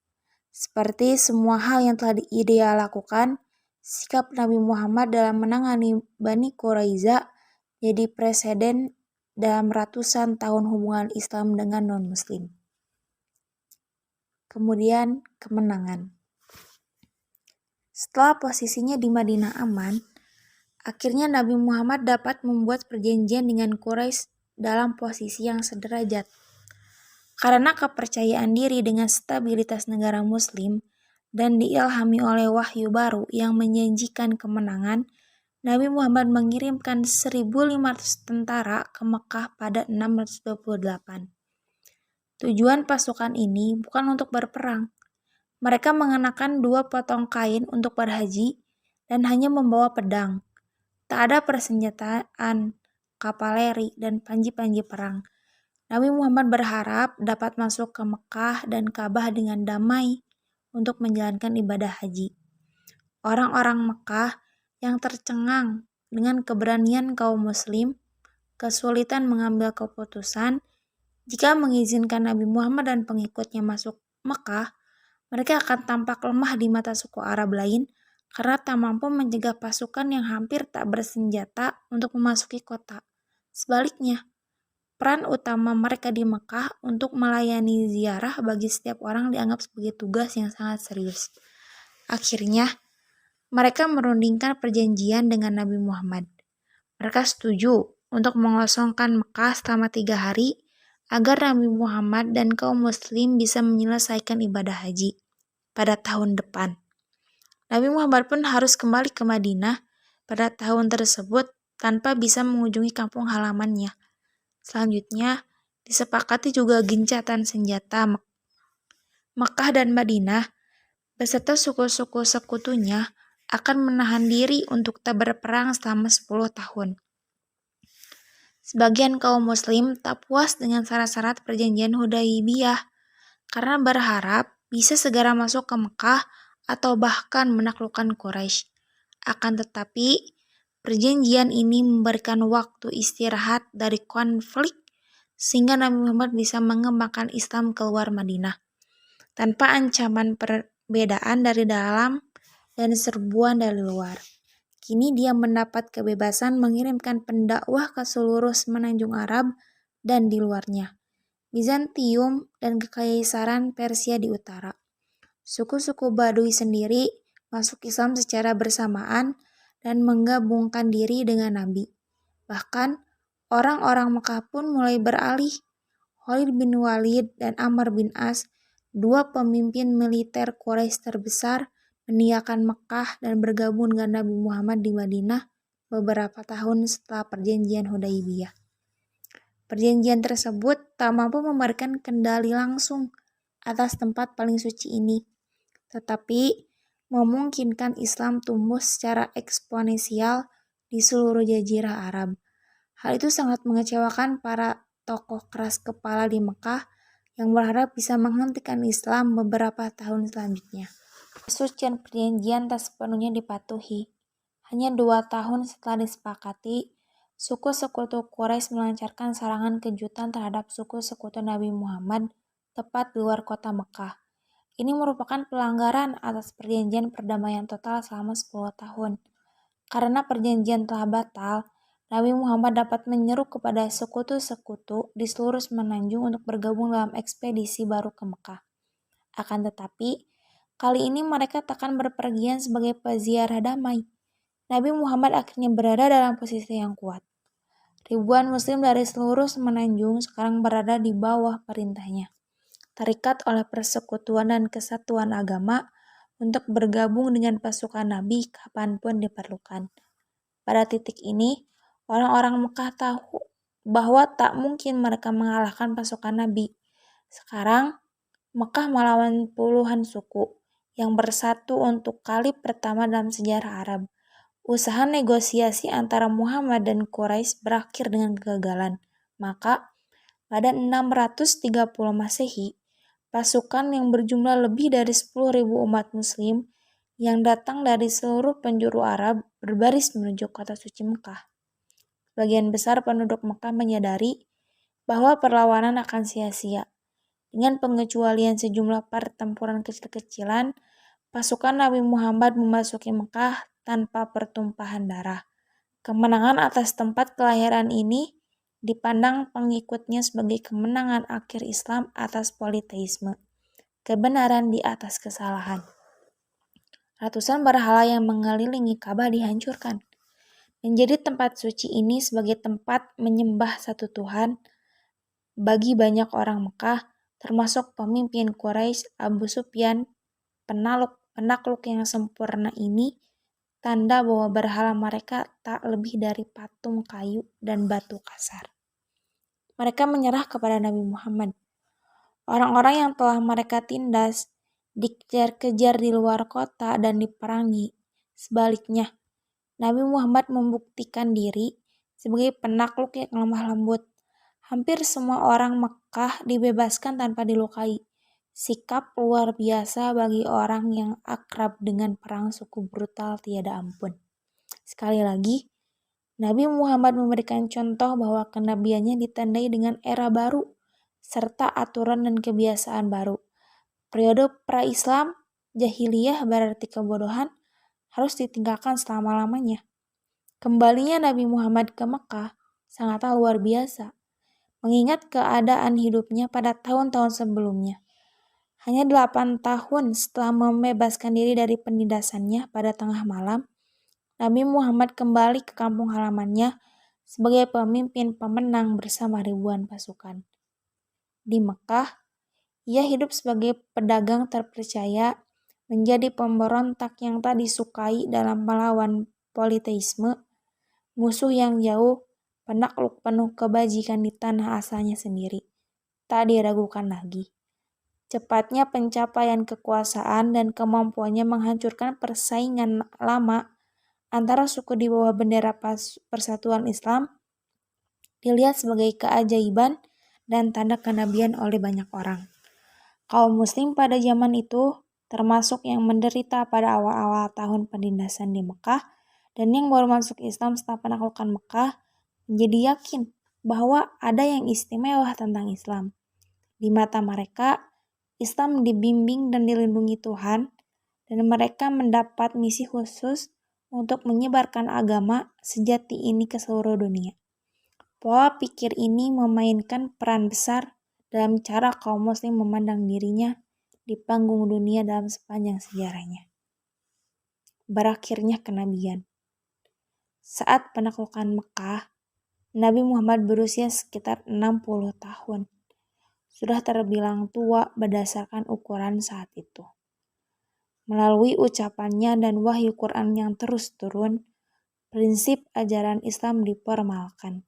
Seperti semua hal yang telah dia lakukan, sikap Nabi Muhammad dalam menangani Bani Quraiza jadi presiden dalam ratusan tahun hubungan Islam dengan non-Muslim. Kemudian kemenangan. Setelah posisinya di Madinah aman, akhirnya Nabi Muhammad dapat membuat perjanjian dengan Quraisy dalam posisi yang sederajat. Karena kepercayaan diri dengan stabilitas negara Muslim dan diilhami oleh wahyu baru yang menjanjikan kemenangan, Nabi Muhammad mengirimkan 1.500 tentara ke Mekah pada 628. Tujuan pasukan ini bukan untuk berperang. Mereka mengenakan 2 potong kain untuk berhaji dan hanya membawa pedang. Tak ada persenjataan, kavaleri, dan panji-panji perang. Nabi Muhammad berharap dapat masuk ke Mekah dan Ka'bah dengan damai untuk menjalankan ibadah haji. Orang-orang Mekah yang tercengang dengan keberanian kaum Muslim kesulitan mengambil keputusan. Jika mengizinkan Nabi Muhammad dan pengikutnya masuk Mekah, mereka akan tampak lemah di mata suku Arab lain karena tak mampu mencegah pasukan yang hampir tak bersenjata untuk memasuki kota. Sebaliknya, peran utama mereka di Mekah untuk melayani ziarah bagi setiap orang dianggap sebagai tugas yang sangat serius. Akhirnya, mereka merundingkan perjanjian dengan Nabi Muhammad. Mereka setuju untuk mengosongkan Mekah selama 3 hari agar Nabi Muhammad dan kaum muslim bisa menyelesaikan ibadah haji pada tahun depan. Nabi Muhammad pun harus kembali ke Madinah pada tahun tersebut tanpa bisa mengunjungi kampung halamannya. Selanjutnya, disepakati juga gencatan senjata Mekah dan Madinah beserta suku-suku sekutunya akan menahan diri untuk tak berperang selama 10 tahun. Sebagian kaum muslim tak puas dengan syarat-syarat perjanjian Hudaibiyah karena berharap bisa segera masuk ke Mekah atau bahkan menaklukkan Quraisy. Akan tetapi, perjanjian ini memberikan waktu istirahat dari konflik sehingga Nabi Muhammad bisa mengembangkan Islam keluar Madinah tanpa ancaman perbedaan dari dalam dan serbuan dari luar. Kini dia mendapat kebebasan mengirimkan pendakwah ke seluruh semenanjung Arab dan di luarnya, Bizantium dan Kekaisaran Persia di utara. Suku-suku Baduy sendiri masuk Islam secara bersamaan dan menggabungkan diri dengan Nabi. Bahkan, orang-orang Mekah pun mulai beralih. Khalid bin Walid dan Amr bin As, 2 pemimpin militer Quraisy terbesar, meninggalkan Mekah dan bergabung dengan Nabi Muhammad di Madinah beberapa tahun setelah perjanjian Hudaibiyah. Perjanjian tersebut tak mampu memberikan kendali langsung atas tempat paling suci ini, tetapi memungkinkan Islam tumbuh secara eksponensial di seluruh jazirah Arab. Hal itu sangat mengecewakan para tokoh keras kepala di Mekah yang berharap bisa menghentikan Islam beberapa tahun selanjutnya. Persucian perjanjian tak sepenuhnya dipatuhi. Hanya 2 tahun setelah disepakati, suku sekutu Quraisy melancarkan serangan kejutan terhadap suku sekutu Nabi Muhammad tepat di luar kota Mekah. Ini merupakan pelanggaran atas perjanjian perdamaian total selama 10 tahun. Karena perjanjian telah batal, Nabi Muhammad dapat menyeru kepada sekutu-sekutu di seluruh semenanjung untuk bergabung dalam ekspedisi baru ke Mekah. Akan tetapi, kali ini mereka takkan berpergian sebagai peziarah damai. Nabi Muhammad akhirnya berada dalam posisi yang kuat. Ribuan muslim dari seluruh semenanjung sekarang berada di bawah perintahnya, terikat oleh persekutuan dan kesatuan agama untuk bergabung dengan pasukan Nabi kapanpun diperlukan. Pada titik ini, orang-orang Mekah tahu bahwa tak mungkin mereka mengalahkan pasukan Nabi. Sekarang, Mekah melawan puluhan suku yang bersatu untuk kali pertama dalam sejarah Arab. Usaha negosiasi antara Muhammad dan Quraisy berakhir dengan kegagalan. Maka, pada 630 Masehi, pasukan yang berjumlah lebih dari 10.000 umat muslim yang datang dari seluruh penjuru Arab berbaris menuju kota suci Mekah. Sebagian besar penduduk Mekah menyadari bahwa perlawanan akan sia-sia. Dengan pengecualian sejumlah pertempuran kecil-kecilan, pasukan Nabi Muhammad memasuki Mekah tanpa pertumpahan darah. Kemenangan atas tempat kelahiran ini dipandang pengikutnya sebagai kemenangan akhir Islam atas politeisme, kebenaran di atas kesalahan. Ratusan berhala yang mengelilingi Ka'bah dihancurkan. Menjadi tempat suci ini sebagai tempat menyembah satu Tuhan bagi banyak orang Mekah, termasuk pemimpin Quraisy Abu Sufyan. Penakluk yang sempurna ini tanda bahwa berhala mereka tak lebih dari patung kayu dan batu kasar. Mereka menyerah kepada Nabi Muhammad. Orang-orang yang telah mereka tindas dikejar-kejar di luar kota dan diperangi. Sebaliknya, Nabi Muhammad membuktikan diri sebagai penakluk yang lemah lembut. Hampir semua orang Mekah dibebaskan tanpa dilukai. Sikap luar biasa bagi orang yang akrab dengan perang suku brutal tiada ampun. Sekali lagi, Nabi Muhammad memberikan contoh bahwa kenabiannya ditandai dengan era baru, serta aturan dan kebiasaan baru. Periode pra-Islam, jahiliyah berarti kebodohan, harus ditinggalkan selama-lamanya. Kembalinya Nabi Muhammad ke Mekah sangatlah luar biasa, mengingat keadaan hidupnya pada tahun-tahun sebelumnya. Hanya 8 tahun setelah membebaskan diri dari penindasannya pada tengah malam, Nabi Muhammad kembali ke kampung halamannya sebagai pemimpin pemenang bersama ribuan pasukan. Di Mekah, ia hidup sebagai pedagang terpercaya, menjadi pemberontak yang tak disukai dalam melawan politeisme, musuh yang jauh, penakluk penuh kebajikan di tanah asalnya sendiri. Tak diragukan lagi. Cepatnya pencapaian kekuasaan dan kemampuannya menghancurkan persaingan lama antara suku di bawah bendera Persatuan Islam dilihat sebagai keajaiban dan tanda kenabian oleh banyak orang. Kaum muslim pada zaman itu termasuk yang menderita pada awal-awal tahun penindasan di Mekah, dan yang baru masuk Islam setelah penaklukan Mekah menjadi yakin bahwa ada yang istimewa tentang Islam. Di mata mereka, Islam dibimbing dan dilindungi Tuhan, dan mereka mendapat misi khusus untuk menyebarkan agama sejati ini ke seluruh dunia. Pola pikir ini memainkan peran besar dalam cara kaum muslim memandang dirinya di panggung dunia dalam sepanjang sejarahnya. Berakhirnya kenabian. Saat penaklukan Mekah, Nabi Muhammad berusia sekitar 60 tahun. Sudah terbilang tua berdasarkan ukuran saat itu. Melalui ucapannya dan wahyu Quran yang terus turun, prinsip ajaran Islam diformalkan,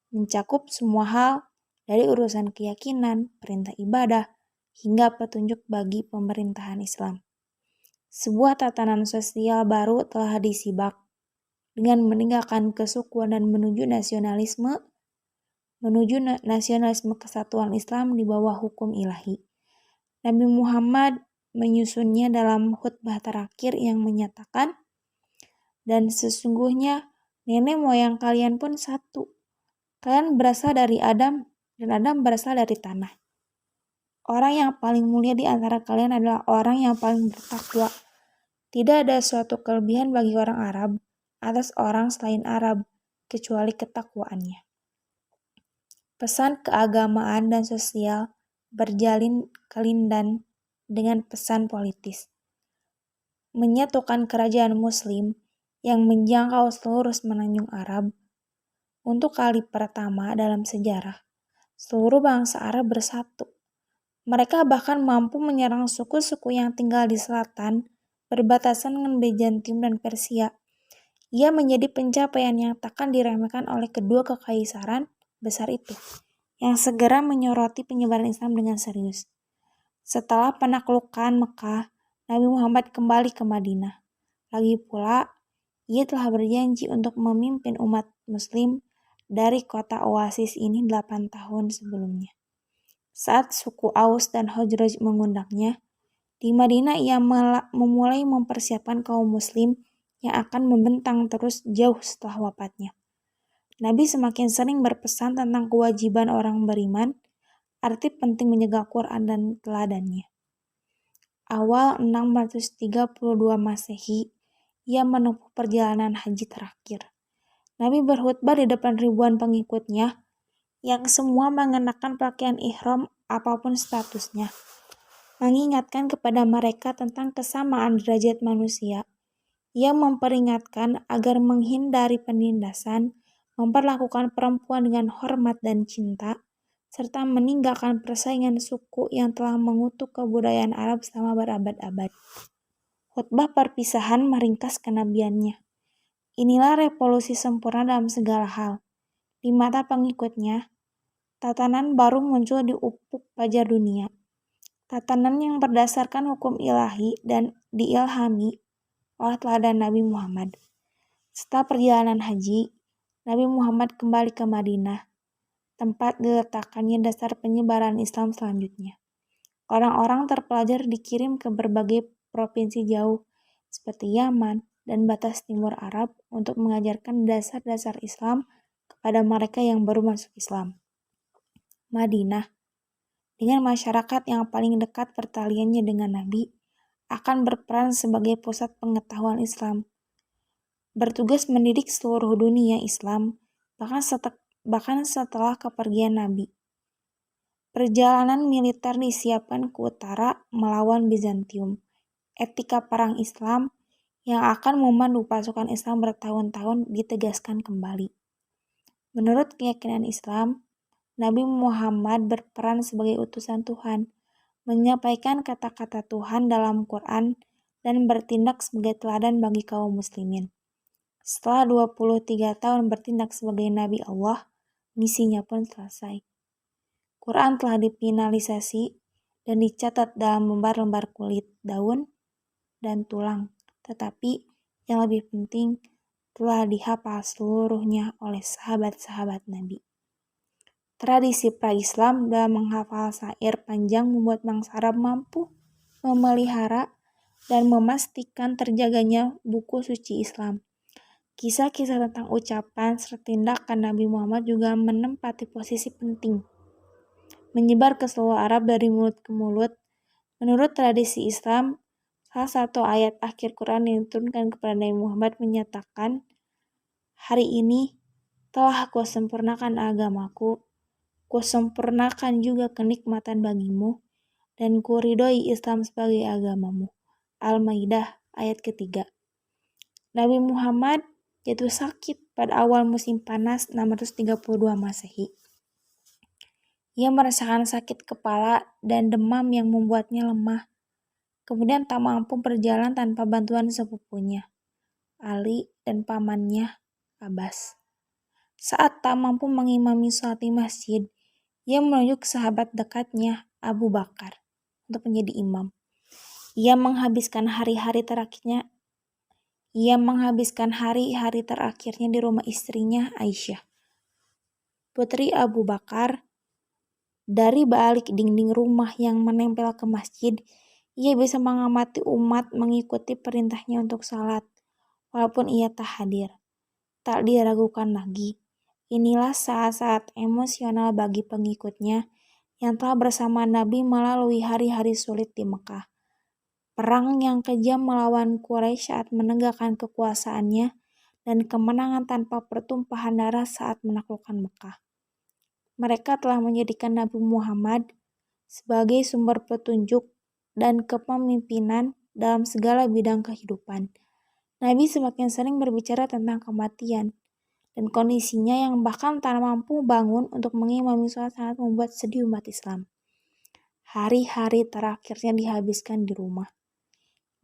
mencakup semua hal dari urusan keyakinan, perintah ibadah, hingga petunjuk bagi pemerintahan Islam. Sebuah tatanan sosial baru telah disibak dengan meninggalkan kesukuan dan menuju nasionalisme kesatuan Islam di bawah hukum ilahi. Nabi Muhammad menyusunnya dalam khutbah terakhir yang menyatakan, "Dan sesungguhnya nenek moyang kalian pun satu. Kalian berasal dari Adam, dan Adam berasal dari tanah. Orang yang paling mulia di antara kalian adalah orang yang paling bertakwa. Tidak ada suatu kelebihan bagi orang Arab atas orang selain Arab, kecuali ketakwaannya." Pesan keagamaan dan sosial berjalin kelindan dengan pesan politis. Menyatukan kerajaan Muslim yang menjangkau seluruh semenanjung Arab. Untuk kali pertama dalam sejarah, seluruh bangsa Arab bersatu. Mereka bahkan mampu menyerang suku-suku yang tinggal di selatan, berbatasan dengan Bizantium dan Persia. Ia menjadi pencapaian yang takkan diremehkan oleh kedua kekaisaran besar itu, yang segera menyoroti penyebaran Islam dengan serius. Setelah penaklukan Mekah, Nabi Muhammad kembali ke Madinah. Lagi pula, ia telah berjanji untuk memimpin umat muslim dari kota oasis ini 8 tahun sebelumnya. Saat suku Aus dan Khazraj mengundangnya, di Madinah ia memulai mempersiapkan kaum muslim yang akan membentang terus jauh setelah wafatnya. Nabi semakin sering berpesan tentang kewajiban orang beriman, arti penting menjaga Quran dan teladannya. Awal 632 Masehi, ia menempuh perjalanan haji terakhir. Nabi berkhutbah di depan ribuan pengikutnya yang semua mengenakan pakaian ihram apapun statusnya, mengingatkan kepada mereka tentang kesamaan derajat manusia. Ia memperingatkan agar menghindari penindasan, memperlakukan perempuan dengan hormat dan cinta, serta meninggalkan persaingan suku yang telah mengutuk kebudayaan Arab selama berabad-abad. Khutbah perpisahan meringkas kenabiannya. Inilah revolusi sempurna dalam segala hal. Di mata pengikutnya, tatanan baru muncul di ufuk fajar dunia. Tatanan yang berdasarkan hukum ilahi dan diilhami oleh teladan Nabi Muhammad. Setelah perjalanan haji, Nabi Muhammad kembali ke Madinah, tempat diletakkannya dasar penyebaran Islam selanjutnya. Orang-orang terpelajar dikirim ke berbagai provinsi jauh, seperti Yaman dan batas timur Arab, untuk mengajarkan dasar-dasar Islam kepada mereka yang baru masuk Islam. Madinah, dengan masyarakat yang paling dekat pertaliannya dengan Nabi, akan berperan sebagai pusat pengetahuan Islam, bertugas mendidik seluruh dunia Islam, bahkan setelah kepergian Nabi. Perjalanan militer disiapkan ke utara melawan Bizantium. Etika perang Islam yang akan memandu pasukan Islam bertahun-tahun ditegaskan kembali. Menurut keyakinan Islam, Nabi Muhammad berperan sebagai utusan Tuhan, menyampaikan kata-kata Tuhan dalam Quran dan bertindak sebagai teladan bagi kaum muslimin. Setelah 23 tahun bertindak sebagai Nabi Allah, misinya pun selesai. Quran telah difinalisasi dan dicatat dalam lembar-lembar kulit, daun, dan tulang. Tetapi yang lebih penting, telah dihafal seluruhnya oleh sahabat-sahabat Nabi. Tradisi pra-Islam dalam menghafal syair panjang membuat bangsa Arab mampu memelihara dan memastikan terjaganya buku suci Islam. Kisah-kisah tentang ucapan serta tindakan Nabi Muhammad juga menempati posisi penting, menyebar ke seluruh Arab dari mulut ke mulut. Menurut tradisi Islam, salah satu ayat akhir Quran yang diturunkan kepada Nabi Muhammad menyatakan, "Hari ini telah Kusempurnakan agamaku, Kusempurnakan juga kenikmatan bagimu, dan Kuridhoi Islam sebagai agamamu." Al-Maidah ayat ketiga. Nabi Muhammad jatuh sakit pada awal musim panas 632 Masehi. Ia merasakan sakit kepala dan demam yang membuatnya lemah. Kemudian tak mampu berjalan tanpa bantuan sepupunya, Ali, dan pamannya, Abbas. Saat tak mampu mengimami sholat di masjid, ia menunjuk sahabat dekatnya, Abu Bakar, untuk menjadi imam. Ia menghabiskan hari-hari terakhirnya di rumah istrinya, Aisyah, putri Abu Bakar. Dari balik dinding rumah yang menempel ke masjid, ia bisa mengamati umat mengikuti perintahnya untuk salat, walaupun ia tak hadir. Tak diragukan lagi, inilah saat-saat emosional bagi pengikutnya yang telah bersama Nabi melalui hari-hari sulit di Mekah. Perang yang kejam melawan Quraisy saat menegakkan kekuasaannya, dan kemenangan tanpa pertumpahan darah saat menaklukkan Mekah. Mereka telah menjadikan Nabi Muhammad sebagai sumber petunjuk dan kepemimpinan dalam segala bidang kehidupan. Nabi semakin sering berbicara tentang kematian, dan kondisinya yang bahkan tak mampu bangun untuk mengimami sholat sangat membuat sedih umat Islam. Hari-hari terakhirnya dihabiskan di rumah.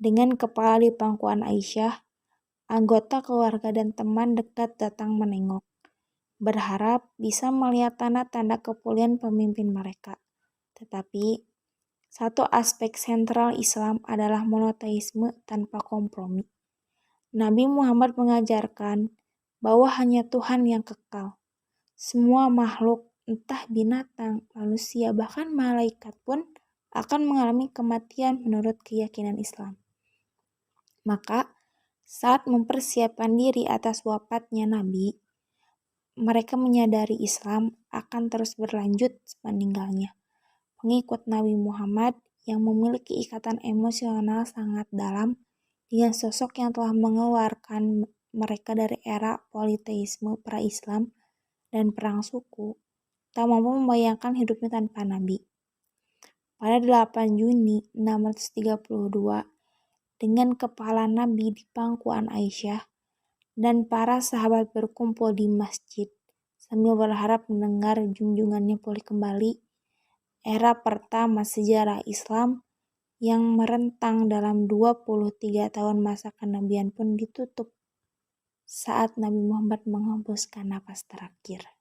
Dengan kepala di pangkuan Aisyah, anggota keluarga dan teman dekat datang menengok, berharap bisa melihat tanda-tanda kepulihan pemimpin mereka. Tetapi Satu aspek sentral Islam adalah monoteisme tanpa kompromi. Nabi Muhammad mengajarkan bahwa hanya Tuhan yang kekal. Semua makhluk, entah binatang, manusia, bahkan malaikat pun akan mengalami kematian menurut keyakinan Islam. Maka, saat mempersiapkan diri atas wafatnya Nabi, mereka menyadari Islam akan terus berlanjut sepeninggalnya. Pengikut Nabi Muhammad yang memiliki ikatan emosional sangat dalam dengan sosok yang telah mengeluarkan mereka dari era politeisme pra-Islam dan perang suku, tak mampu membayangkan hidupnya tanpa Nabi. Pada 8 Juni 632, dengan kepala Nabi di pangkuan Aisyah, dan para sahabat berkumpul di masjid sambil berharap mendengar junjungannya pulih kembali, era pertama sejarah Islam yang merentang dalam 23 tahun masa kenabian pun ditutup saat Nabi Muhammad menghembuskan napas terakhir.